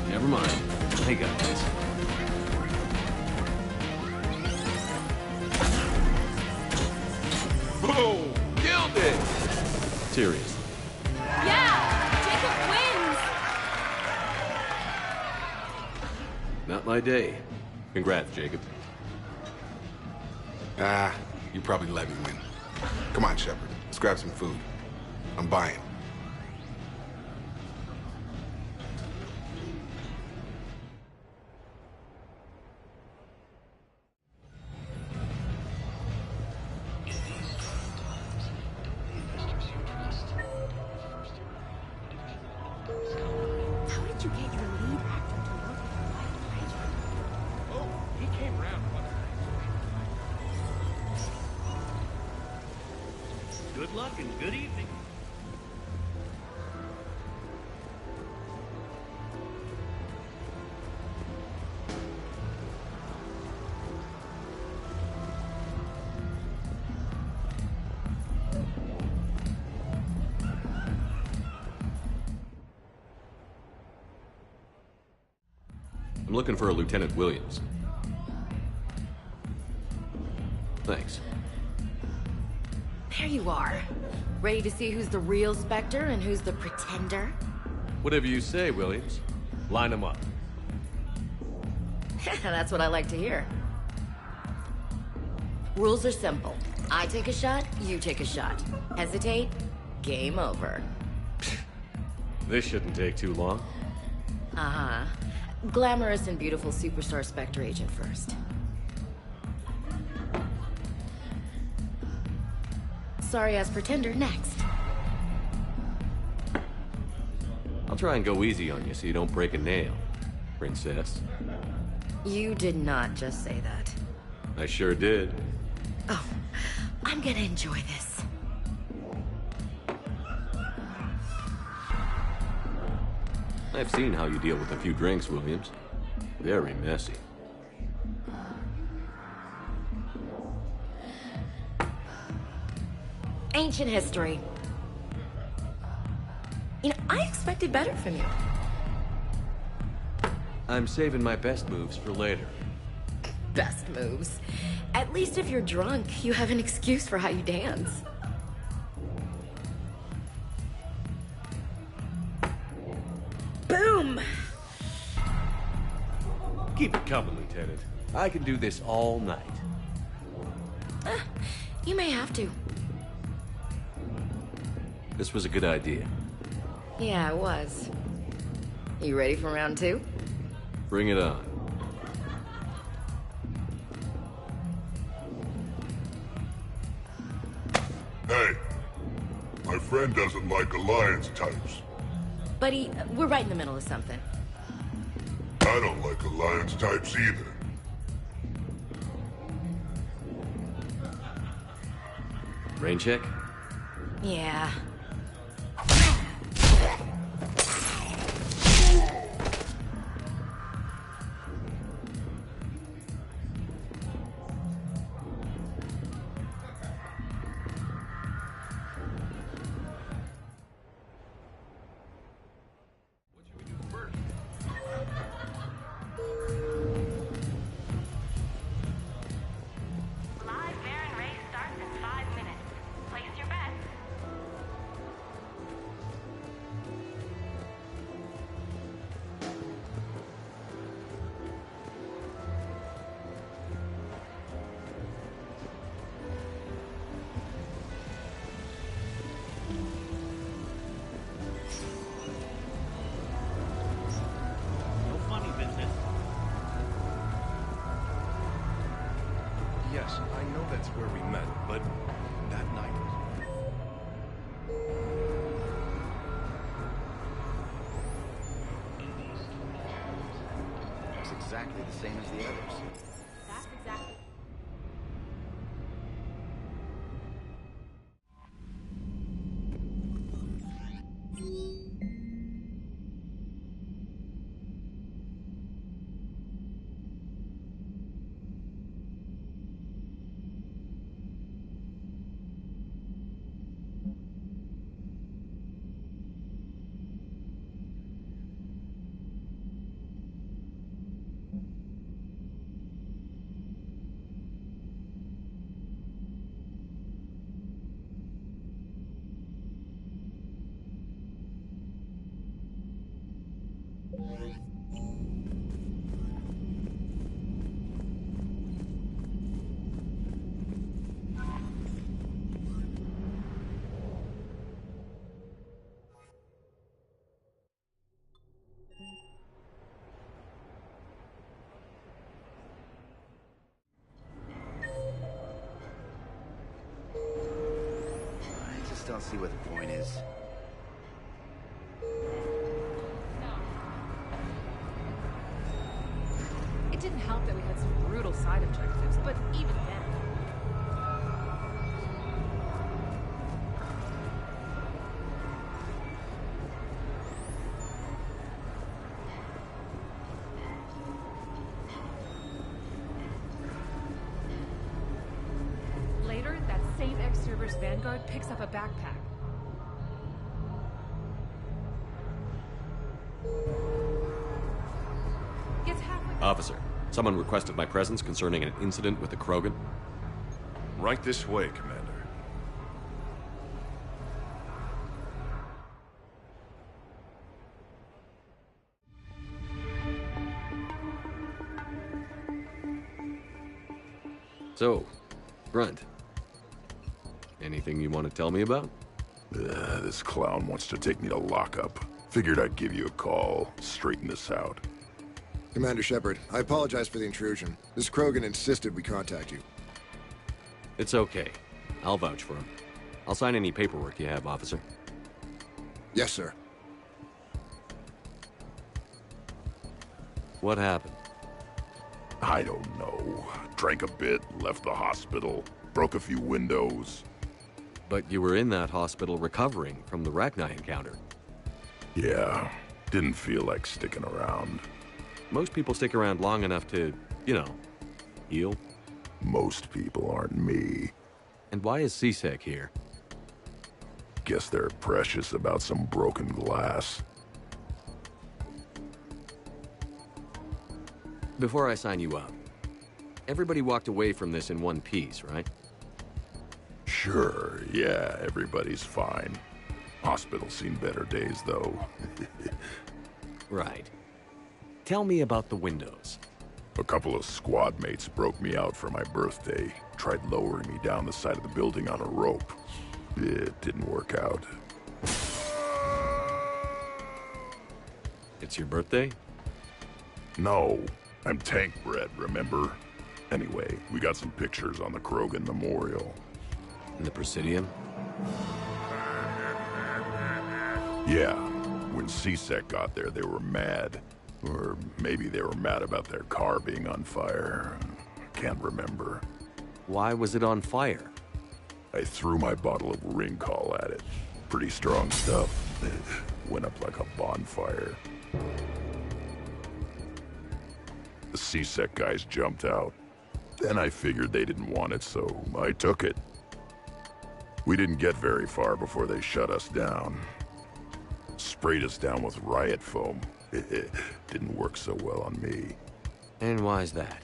Never mind. I got this.
Boom! Killed it!
Seriously.
Yeah! Jacob wins!
Not my day. Congrats, Jacob.
Ah, you probably let me win. Come on, Shepard. Let's grab some food. I'm buying.
How did you get your lead actor to work with a wide range?
Oh, he came around.
Good luck and good evening.
I'm looking for a Lieutenant Williams. Thanks.
There you are. Ready to see who's the real Spectre and who's the pretender?
Whatever you say, Williams. Line them up.
That's what I like to hear. Rules are simple. I take a shot, you take a shot. Hesitate, game over.
This shouldn't take too long.
Uh-huh. Glamorous and beautiful superstar Spectre agent first. Sorry-ass pretender next.
I'll try and go easy on you so you don't break a nail, princess.
You did not just say that.
I sure did.
Oh, I'm gonna enjoy this.
I've seen how you deal with a few drinks, Williams. Very messy.
Ancient history. You know, I expected better from you.
I'm saving my best moves for later.
Best moves. At least if you're drunk, you have an excuse for how you dance. Boom!
Keep it coming, Lieutenant. I can do this all night.
You may have to.
This was a good idea.
Yeah, it was. You ready for round two?
Bring it on.
Hey, my friend doesn't like alliance types.
Buddy, we're right in the middle of something.
I don't like alliance types either.
Rain check?
Yeah.
Yes, I know that's where we met, but that night
Looks exactly the same as the others.
That's exactly.
I just don't see what the point is.
It didn't help that we had some brutal side objectives, but even then. Later, that same ex-Cerberus Vanguard picks up a backpack. Gets halfway.
Officer, someone requested my presence concerning an incident with the Krogan.
right this way, Commander.
So, Grunt, anything you want to tell me about?
This clown wants to take me to lockup. Figured I'd give you a call, straighten this out.
Commander Shepard, I apologize for the intrusion. This Krogan insisted we contact you.
It's okay. I'll vouch for him. I'll sign any paperwork you have, officer.
Yes, sir.
What happened?
I don't know. Drank a bit, left the hospital, broke a few windows.
But you were in that hospital recovering from the Rachni encounter.
Yeah, didn't feel like sticking around.
Most people stick around long enough to, you know, heal.
Most people aren't me.
And why is C-Sec here?
Guess they're precious about some broken glass.
Before I sign you up, everybody walked away from this in one piece, right?
Sure, yeah, everybody's fine. Hospital's seen better days, though.
Right. Tell me about the windows.
A couple of squad mates broke me out for my birthday. Tried lowering me down the side of the building on a rope. It didn't work out.
It's your birthday?
No, I'm tank bred, remember? Anyway, we got some pictures on the Krogan Memorial.
In the Presidium?
Yeah, when C-Sec got there, they were mad. Or maybe they were mad about their car being on fire. Can't remember.
Why was it on fire?
I threw my bottle of Ringcall at it. Pretty strong stuff. Went up like a bonfire. The C-Sec guys jumped out. Then I figured they didn't want it, so I took it. We didn't get very far before they shut us down. Sprayed us down with riot foam. Didn't work so well on me.
And why's that?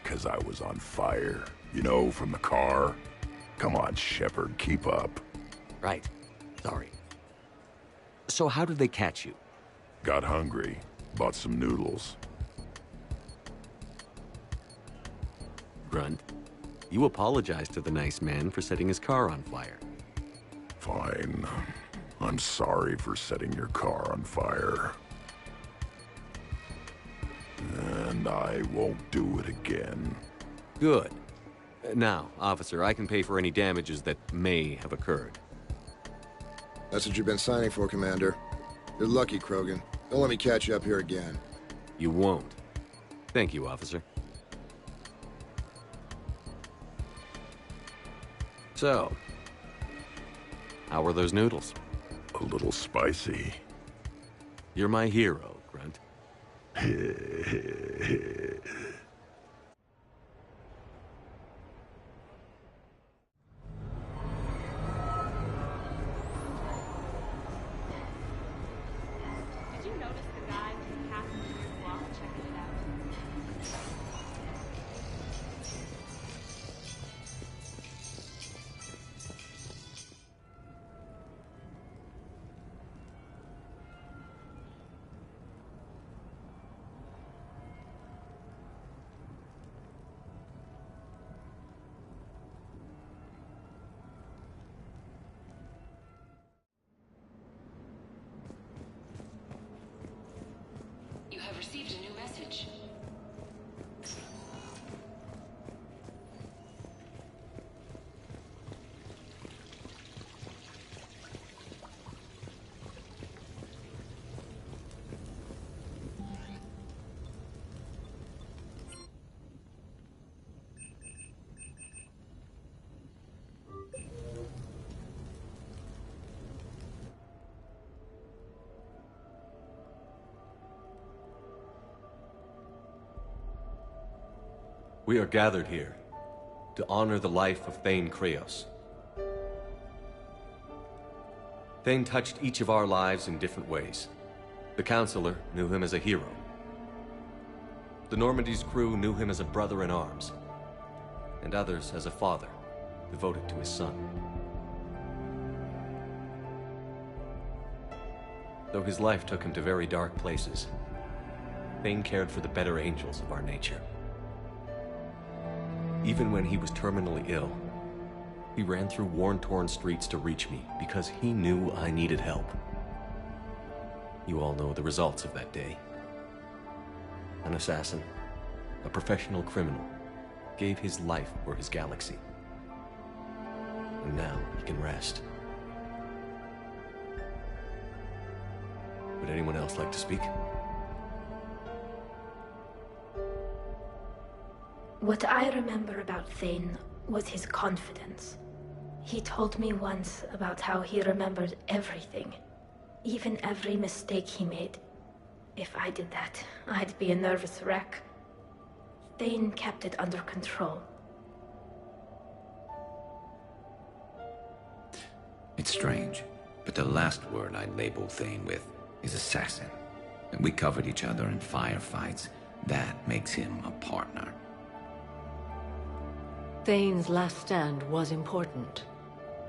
'Cause I was on fire. You know, from the car. Come on, Shepard, keep up.
Right. Sorry. So how did they catch you?
Got hungry. Bought some noodles.
Grunt, you apologized to the nice man for setting his car on fire.
Fine. I'm sorry for setting your car on fire. And I won't do it again.
Good. Now, officer, I can pay for any damages that may have occurred.
That's what you've been signing for, Commander. You're lucky, Krogan. Don't let me catch you up here again.
You won't. Thank you, officer. So, how were those noodles?
A little spicy.
You're my hero, Grunt.
Did you notice the guy who passed through your block checking it out?
You have received a new message.
We are gathered here to honor the life of Thane Kreos. Thane touched each of our lives in different ways. The Counselor knew him as a hero. The Normandy's crew knew him as a brother in arms, and others as a father devoted to his son. Though his life took him to very dark places, Thane cared for the better angels of our nature. Even when he was terminally ill, he ran through worn-torn streets to reach me because he knew I needed help. You all know the results of that day. An assassin, a professional criminal, gave his life for his galaxy. And now he can rest. Would anyone else like to speak?
What I remember about Thane was his confidence. He told me once about how he remembered everything, even every mistake he made. If I did that, I'd be a nervous wreck. Thane kept it under control.
It's strange, but the last word I'd label Thane with is assassin. And we covered each other in firefights. That makes him a partner.
Thane's last stand was important.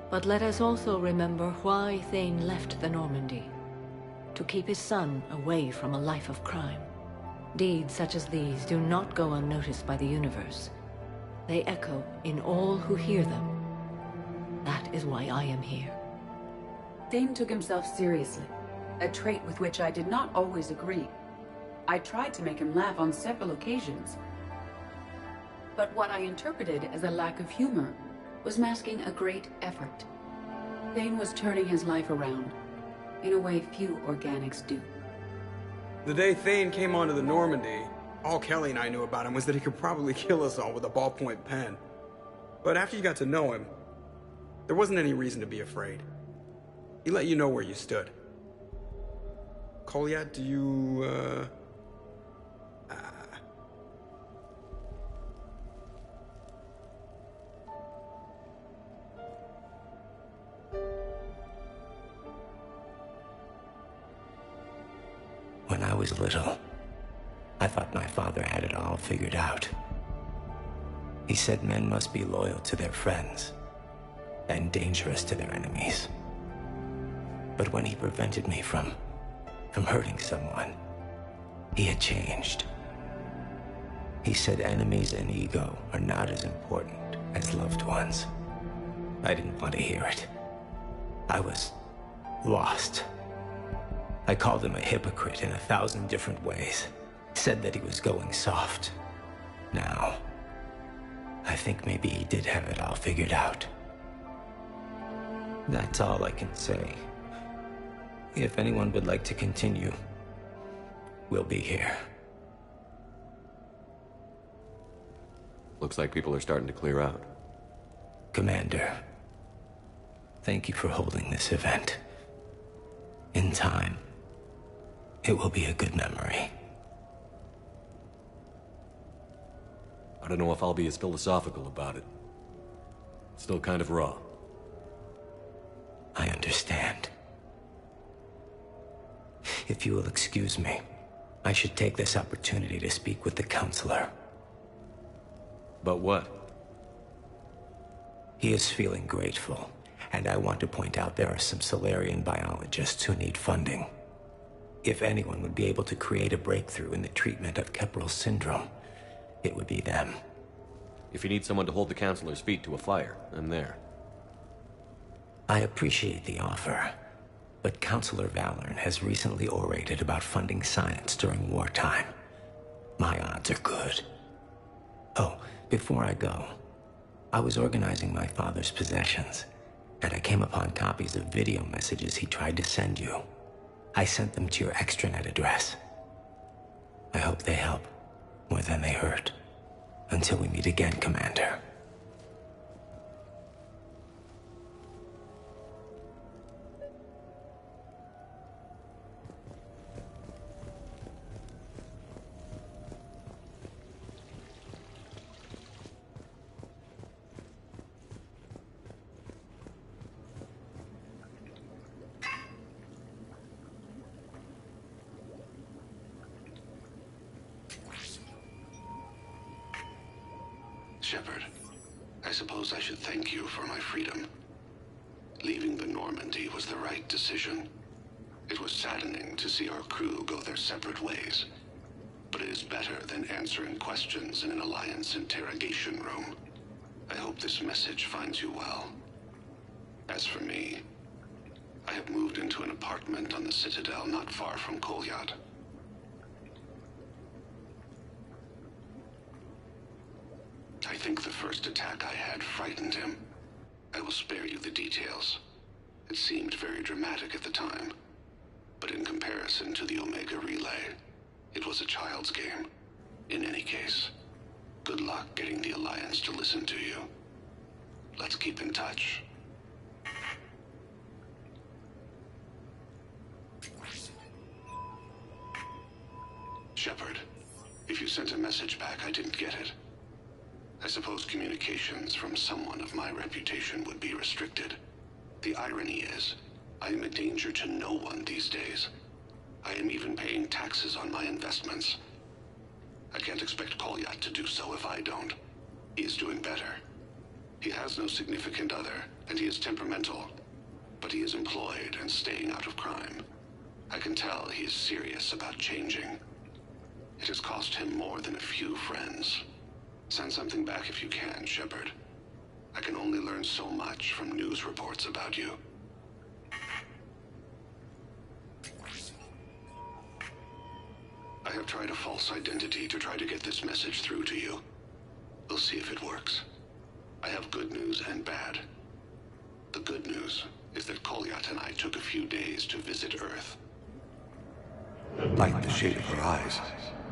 But let us also remember why Thane left the Normandy. To keep his son away from a life of crime. Deeds such as these do not go unnoticed by the universe. They echo in all who hear them. That is why I am here.
Thane took himself seriously, a trait with which I did not always agree. I tried to make him laugh on several occasions. But what I interpreted as a lack of humor was masking a great effort. Thane was turning his life around, in a way few organics do.
The day Thane came onto the Normandy, all Kelly and I knew about him was that he could probably kill us all with a ballpoint pen. But after you got to know him, there wasn't any reason to be afraid. He let you know where you stood. Kolyat, do you,
When I was little, I thought my father had it all figured out. He said men must be loyal to their friends and dangerous to their enemies. But when he prevented me from hurting someone, he had changed. He said enemies and ego are not as important as loved ones. I didn't want to hear it. I was lost. I called him a hypocrite in 1,000 different ways. Said that he was going soft. Now, I think maybe he did have it all figured out. That's all I can say. If anyone would like to continue, we'll be here.
Looks like people are starting to clear out.
Commander, thank you for holding this event. In time, it will be a good memory.
I don't know if I'll be as philosophical about it. It's still kind of raw.
I understand. If you will excuse me, I should take this opportunity to speak with the counselor.
About what?
He is feeling grateful, and I want to point out there are some Solarian biologists who need funding. If anyone would be able to create a breakthrough in the treatment of Keppel syndrome, it would be them.
If you need someone to hold the counselor's feet to a fire, I'm there.
I appreciate the offer, but Counselor Valorn has recently orated about funding science during wartime. My odds are good. Oh, before I go, I was organizing my father's possessions, and I came upon copies of video messages he tried to send you. I sent them to your extranet address. I hope they help more than they hurt. Until we meet again, Commander.
Shepard, I suppose I should thank you for my freedom. Leaving the Normandy was the right decision. It was saddening to see our crew go their separate ways. but it is better than answering questions in an Alliance interrogation room. I hope this message finds you well. As for me, I have moved into an apartment on the Citadel not far from Kolyat. I think the first attack I had frightened him. I will spare you the details. It seemed very dramatic at the time, but in comparison to the Omega Relay, it was a child's game. In any case, good luck getting the Alliance to listen to you. Let's keep in touch. Shepard, if you sent a message back, I didn't get it. I suppose communications from someone of my reputation would be restricted. The irony is, I am a danger to no one these days. I am even paying taxes on my investments. I can't expect Kolyat to do so if I don't. He is doing better. He has no significant other, and he is temperamental. But he is employed and staying out of crime. I can tell he is serious about changing. It has cost him more than a few friends. Send something back if you can, Shepard. I can only learn so much from news reports about you. I have tried a false identity to try to get this message through to you. We'll see if it works. I have good news and bad. The good news is that Kolyat and I took a few days to visit Earth.
Like the shade of her eyes,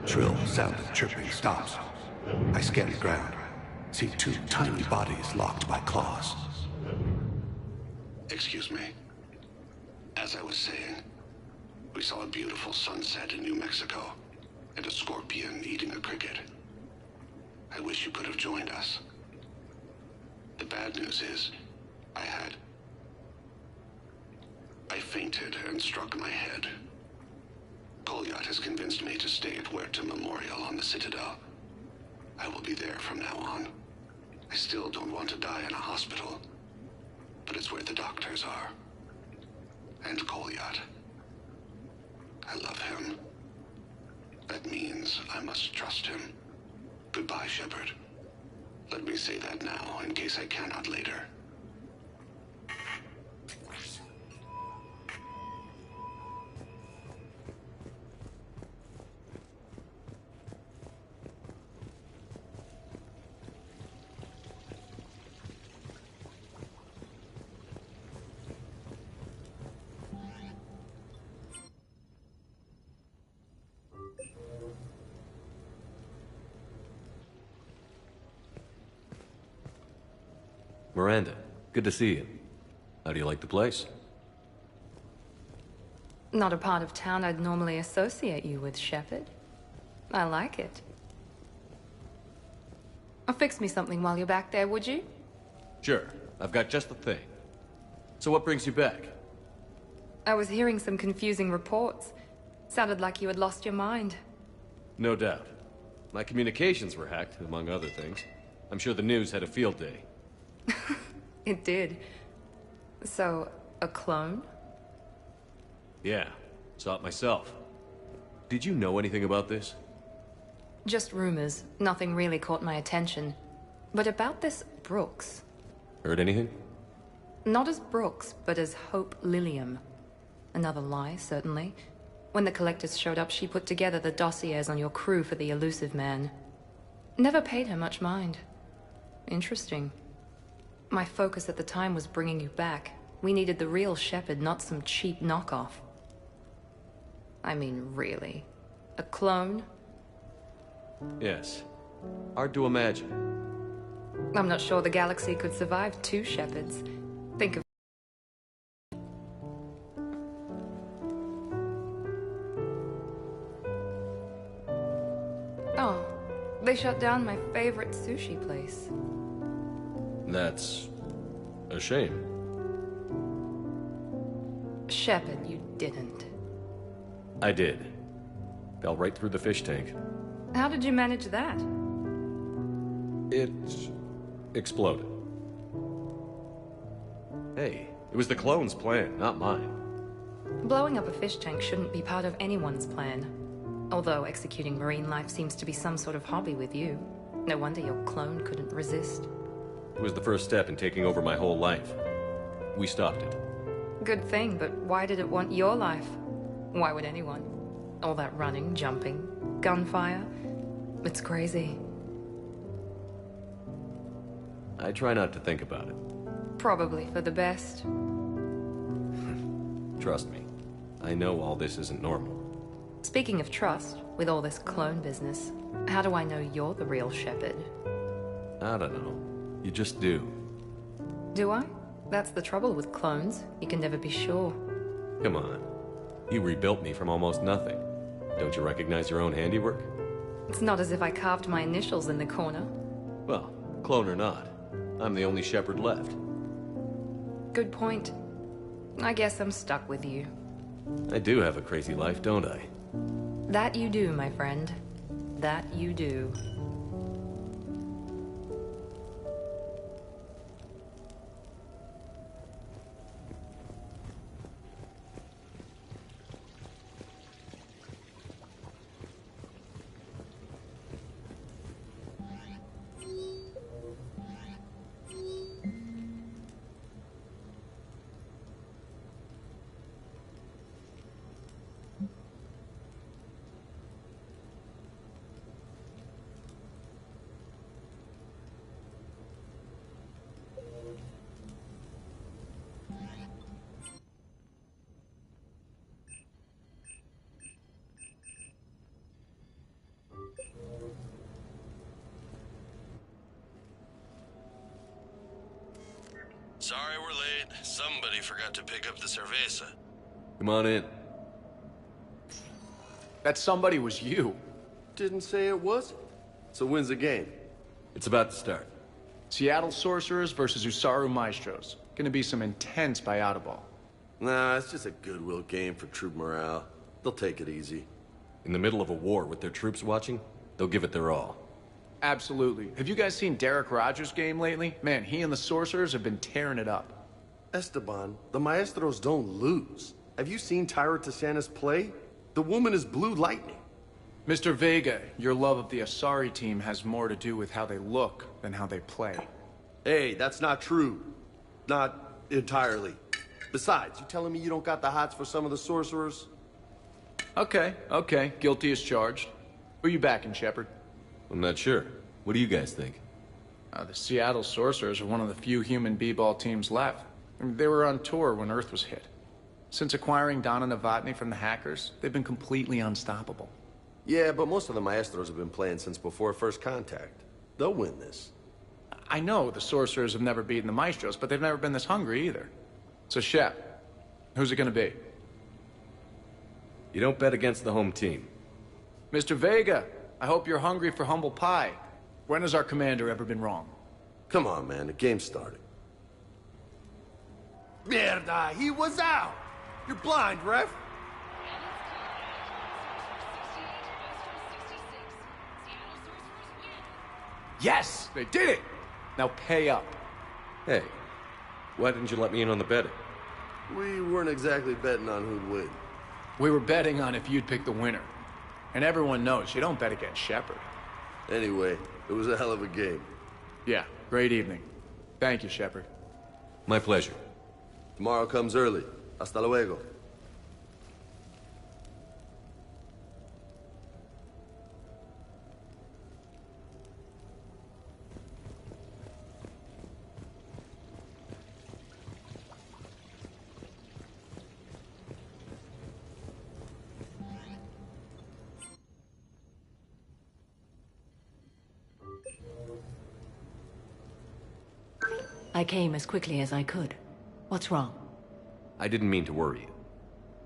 shrill sound of chirping stops. I scan the ground, see two tiny bodies locked by claws.
Excuse me. As I was saying, we saw a beautiful sunset in New Mexico, and a scorpion eating a cricket. I wish you could have joined us. The bad news is, I fainted and struck my head. Kolyat has convinced me to stay at Huerta Memorial on the Citadel. I will be there from now on. I still don't want to die in a hospital, but it's where the doctors are. And Kolyat. I love him. That means I must trust him. Goodbye, Shepard. Let me say that now, in case I cannot later.
Miranda, good to see you. How do you like the place?
Not a part of town I'd normally associate you with, Shepard. I like it. Fix me something while you're back there, would you?
Sure, I've got just the thing. So what brings you back?
I was hearing some confusing reports. Sounded like you had lost your mind.
No doubt. My communications were hacked, among other things. I'm sure the news had a field day.
It did. So, a clone?
Yeah, saw it myself. Did you know anything about this?
Just rumors. Nothing really caught my attention. But about this Brooks.
Heard anything?
Not as Brooks, but as Hope Lilium. Another lie, certainly. When the collectors showed up, she put together the dossiers on your crew for the elusive man. Never paid her much mind. Interesting. My focus at the time was bringing you back. We needed the real Shepard, not some cheap knockoff. I mean, really. A clone?
Yes. Hard to imagine.
I'm not sure the galaxy could survive two Shepards. Think of... Oh, they shut down my favorite sushi place.
That's a shame.
Shepard, you didn't.
I did. Fell right through the fish tank.
How did you manage that?
It exploded. Hey, it was the clone's plan, not mine.
Blowing up a fish tank shouldn't be part of anyone's plan.
Although executing marine life seems to be some sort of hobby with you. No wonder your clone couldn't resist.
It was the first step in taking over my whole life. We stopped it.
Good thing, but why did it want your life? Why would anyone? All that running, jumping, gunfire. It's crazy.
I try not to think about it.
Probably for the best.
Trust me, I know all this isn't normal.
Speaking of trust, with all this clone business, how do I know you're the real Shepard?
I don't know. You just do.
Do I? That's the trouble with clones. You can never be sure.
Come on. You rebuilt me from almost nothing. Don't you recognize your own handiwork?
It's not as if I carved my initials in the corner.
Well, clone or not, I'm the only Shepard left.
Good point. I guess I'm stuck with you.
I do have a crazy life, don't I?
That you do, my friend. That you do.
Sorry we're late. Somebody forgot to pick up the cerveza.
Come on in.
That somebody was you.
Didn't say it was. So when's the game?
It's about to start.
Seattle Sorcerers versus Usaru Maestros. Gonna be some intense buyout ball.
Nah, it's just a goodwill game for troop morale. They'll take it easy.
In the middle of a war with their troops watching, they'll give it their all.
Absolutely. Have you guys seen Derek Rogers' game lately? Man, he and the Sorcerers have been tearing it up.
Esteban, the Maestros don't lose. Have you seen Tyra Tassanis play? The woman is blue lightning.
Mr. Vega, your love of the Asari team has more to do with how they look than how they play.
Hey, that's not true. Not entirely. Besides, you telling me you don't got the hots for some of the Sorcerers?
Okay. Guilty as charged. Who you backing, Shepard?
I'm not sure. What do you guys think?
The Seattle Sorcerers are one of the few human b-ball teams left. They were on tour when Earth was hit. Since acquiring Donna Novotny from the hackers, they've been completely unstoppable.
Yeah, but most of the Maestros have been playing since before first contact. They'll win this.
I know the Sorcerers have never beaten the Maestros, but they've never been this hungry either. So, Shep, who's it gonna be?
You don't bet against the home team.
Mr. Vega, I hope you're hungry for humble pie. When has our commander ever been wrong?
Come on, man, the game's starting. Mierda, he was out! You're blind, ref!
Yes, they did it! Now pay up.
Hey, why didn't you let me in on the betting?
We weren't exactly betting on who'd win.
We were betting on if you'd pick the winner. And everyone knows you don't bet against Shepard.
Anyway, it was a hell of a game.
Yeah, great evening. Thank you, Shepard.
My pleasure.
Tomorrow comes early. Hasta luego.
I came as quickly as I could. What's wrong?
I didn't mean to worry you.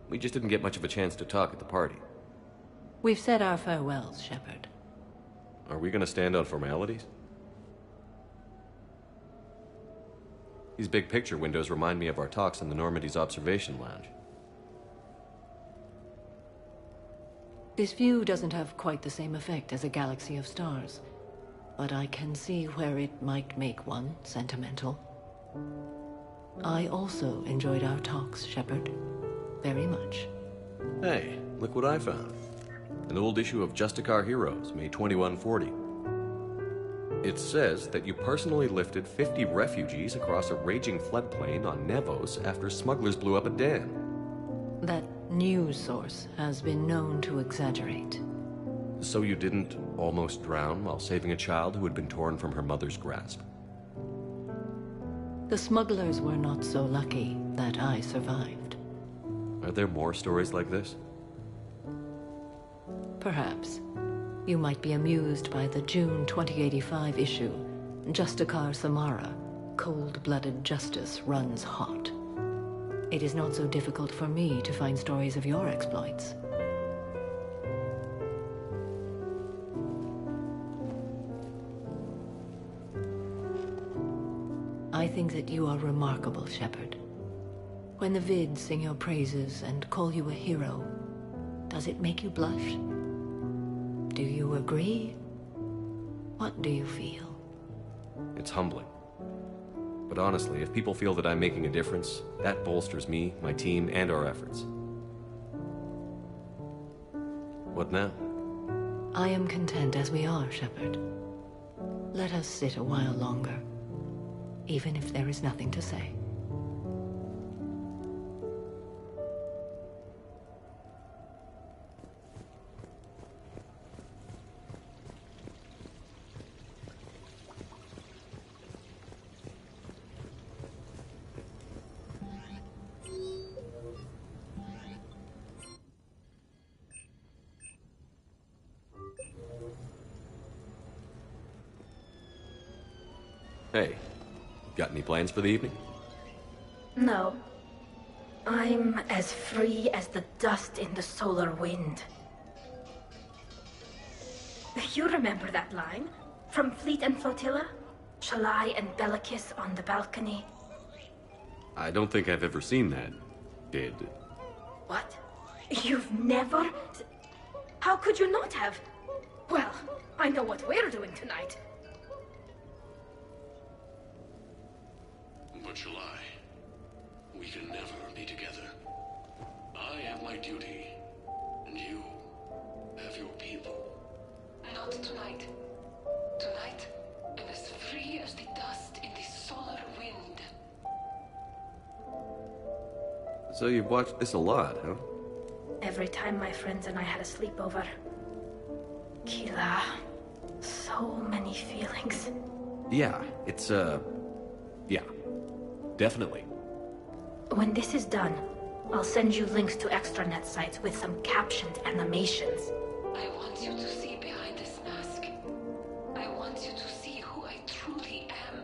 We just didn't get much of a chance to talk at the party.
We've said our farewells, Shepard.
Are we gonna stand on formalities? These big picture windows remind me of our talks in the Normandy's observation lounge.
This view doesn't have quite the same effect as a galaxy of stars, but I can see where it might make one sentimental. I also enjoyed our talks, Shepard. Very much.
Hey, look what I found. An old issue of Justicar Heroes, May 2140. It says that you personally lifted 50 refugees across a raging floodplain on Nevos after smugglers blew up a dam.
That news source has been known to exaggerate.
So you didn't almost drown while saving a child who had been torn from her mother's grasp?
The smugglers were not so lucky that I survived.
Are there more stories like this?
Perhaps. You might be amused by the June 2085 issue, Justicar Samara, Cold-Blooded Justice Runs Hot. It is not so difficult for me to find stories of your exploits. I think that you are remarkable, Shepard. When the vids sing your praises and call you a hero, does it make you blush? Do you agree? What do you feel?
It's humbling. But honestly, if people feel that I'm making a difference, that bolsters me, my team, and our efforts. What now?
I am content as we are, Shepard. Let us sit a while longer, even if there is nothing to say.
Hey, got any plans for the evening?
No. I'm as free as the dust in the solar wind. You remember that line? From Fleet and Flotilla? Shalai and Bellicus on the balcony?
I don't think I've ever seen that. Did...
What? You've never... How could you not have? Well, I know what we're doing tonight.
But July, we can never be together. I have my duty, and you have your people.
Not tonight. Tonight, I'm as free as the dust in the solar wind.
So you've watched this a lot, huh?
Every time my friends and I had a sleepover. Kila. So many feelings.
Yeah, it's, yeah. Definitely.
When this is done, I'll send you links to extranet sites with some captioned animations.
I want you to see behind this mask. I want you to see who I truly am.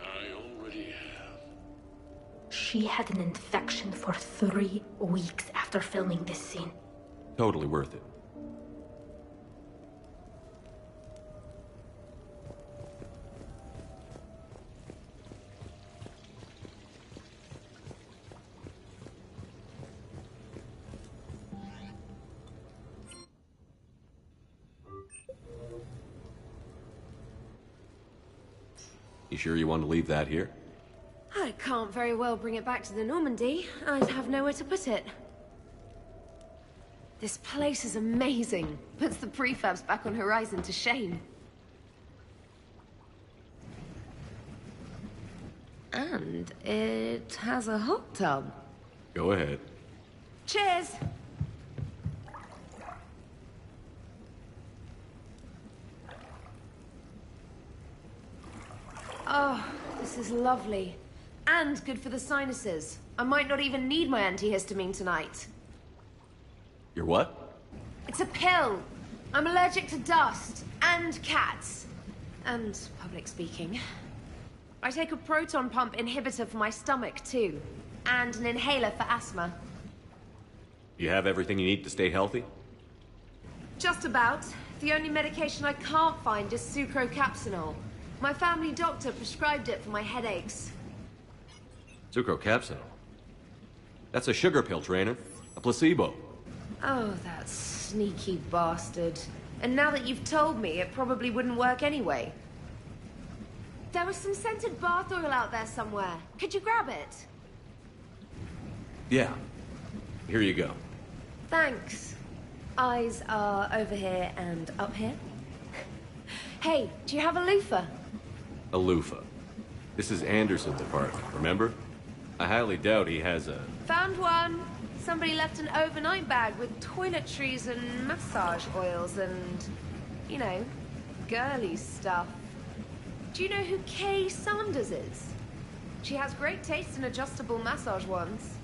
I already have.
She had an infection for 3 weeks after filming this scene.
Totally worth it. You sure you want to leave that here?
I can't very well bring it back to the Normandy. I'd have nowhere to put it. This place is amazing. Puts the prefabs back on Horizon to shame. And it has a hot tub.
Go ahead.
Cheers! Oh, this is lovely. And good for the sinuses. I might not even need my antihistamine tonight.
Your what?
It's a pill. I'm allergic to dust and cats. And public speaking. I take a proton pump inhibitor for my stomach, too. And an inhaler for asthma.
You have everything you need to stay healthy?
Just about. The only medication I can't find is sucrocapsinol. My family doctor prescribed it for my headaches.
Sucrocapsinol? That's a sugar pill, Trainer. A placebo.
Oh, that sneaky bastard. And now that you've told me, it probably wouldn't work anyway. There was some scented bath oil out there somewhere. Could you grab it?
Yeah. Here you go.
Thanks. Eyes are over here and up here. Hey, do you have a loofah?
A loofah. This is Anderson's apartment, remember? I highly doubt he has a...
Found one. Somebody left an overnight bag with toiletries and massage oils and, you know, girly stuff. Do you know who Kay Sanders is? She has great taste in adjustable massage ones.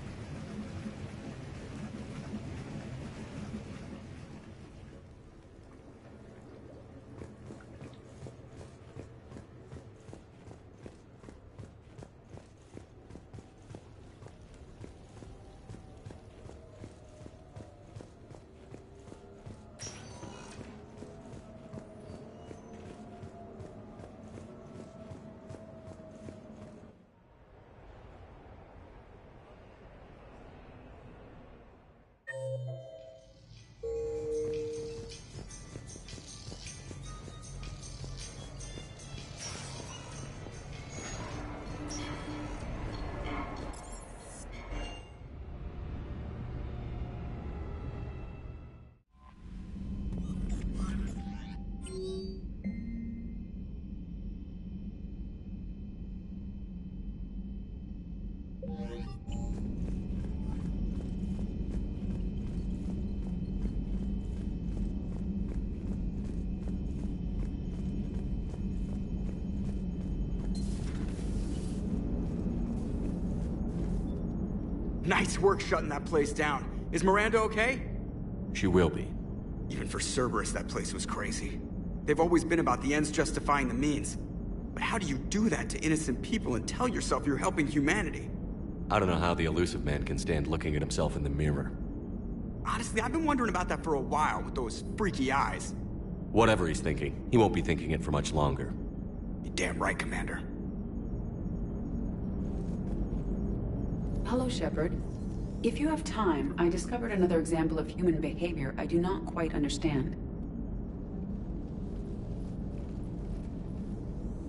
Nice work shutting that place down. Is Miranda okay?
She will be.
Even for Cerberus, that place was crazy. They've always been about the ends justifying the means. But how do you do that to innocent people and tell yourself you're helping humanity?
I don't know how the elusive man can stand looking at himself in the mirror.
Honestly, I've been wondering about that for a while with those freaky eyes.
Whatever he's thinking, he won't be thinking it for much longer.
You're damn right, Commander.
Hello, Shepard. If you have time, I discovered another example of human behavior I do not quite understand.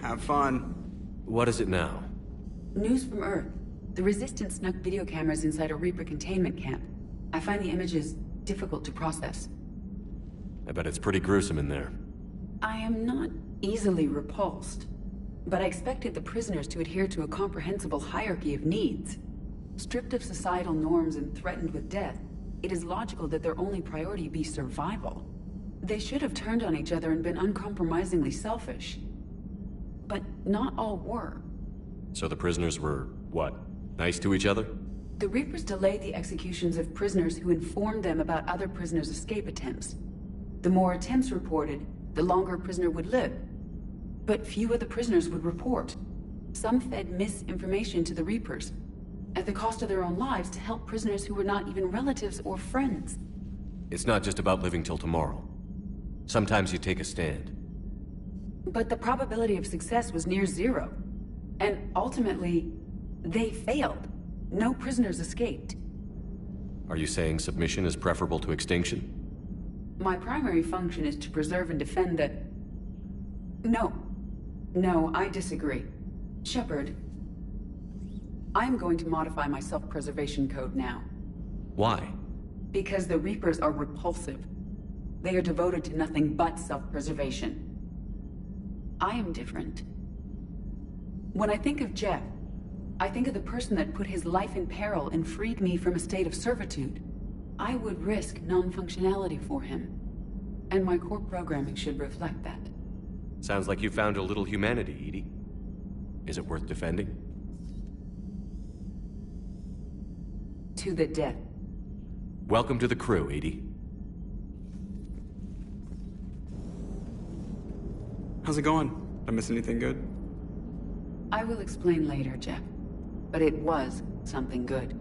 Have fun.
What is it now?
News from Earth. The Resistance snuck video cameras inside a Reaper containment camp. I find the images difficult to process.
I bet it's pretty gruesome in there.
I am not easily repulsed, but I expected the prisoners to adhere to a comprehensible hierarchy of needs. Stripped of societal norms and threatened with death, it is logical that their only priority be survival. They should have turned on each other and been uncompromisingly selfish. But not all were.
So the prisoners were, what, nice to each other?
The Reapers delayed the executions of prisoners who informed them about other prisoners' escape attempts. The more attempts reported, the longer a prisoner would live. But few of the prisoners would report. Some fed misinformation to the Reapers, at the cost of their own lives, to help prisoners who were not even relatives or friends.
It's not just about living till tomorrow. Sometimes you take a stand.
But the probability of success was near zero. And ultimately, they failed. No prisoners escaped.
Are you saying submission is preferable to extinction?
My primary function is to preserve and defend the... No. No, I disagree. Shepard, I'm going to modify my self-preservation code now.
Why?
Because the Reapers are repulsive. They are devoted to nothing but self-preservation. I am different. When I think of Jeff, I think of the person that put his life in peril and freed me from a state of servitude. I would risk non-functionality for him. And my core programming should reflect that.
Sounds like you found a little humanity, Edie. Is it worth defending?
To the death.
Welcome to the crew, Edie.
How's it going? Did I miss anything good?
I will explain later, Jeff. But it was something good.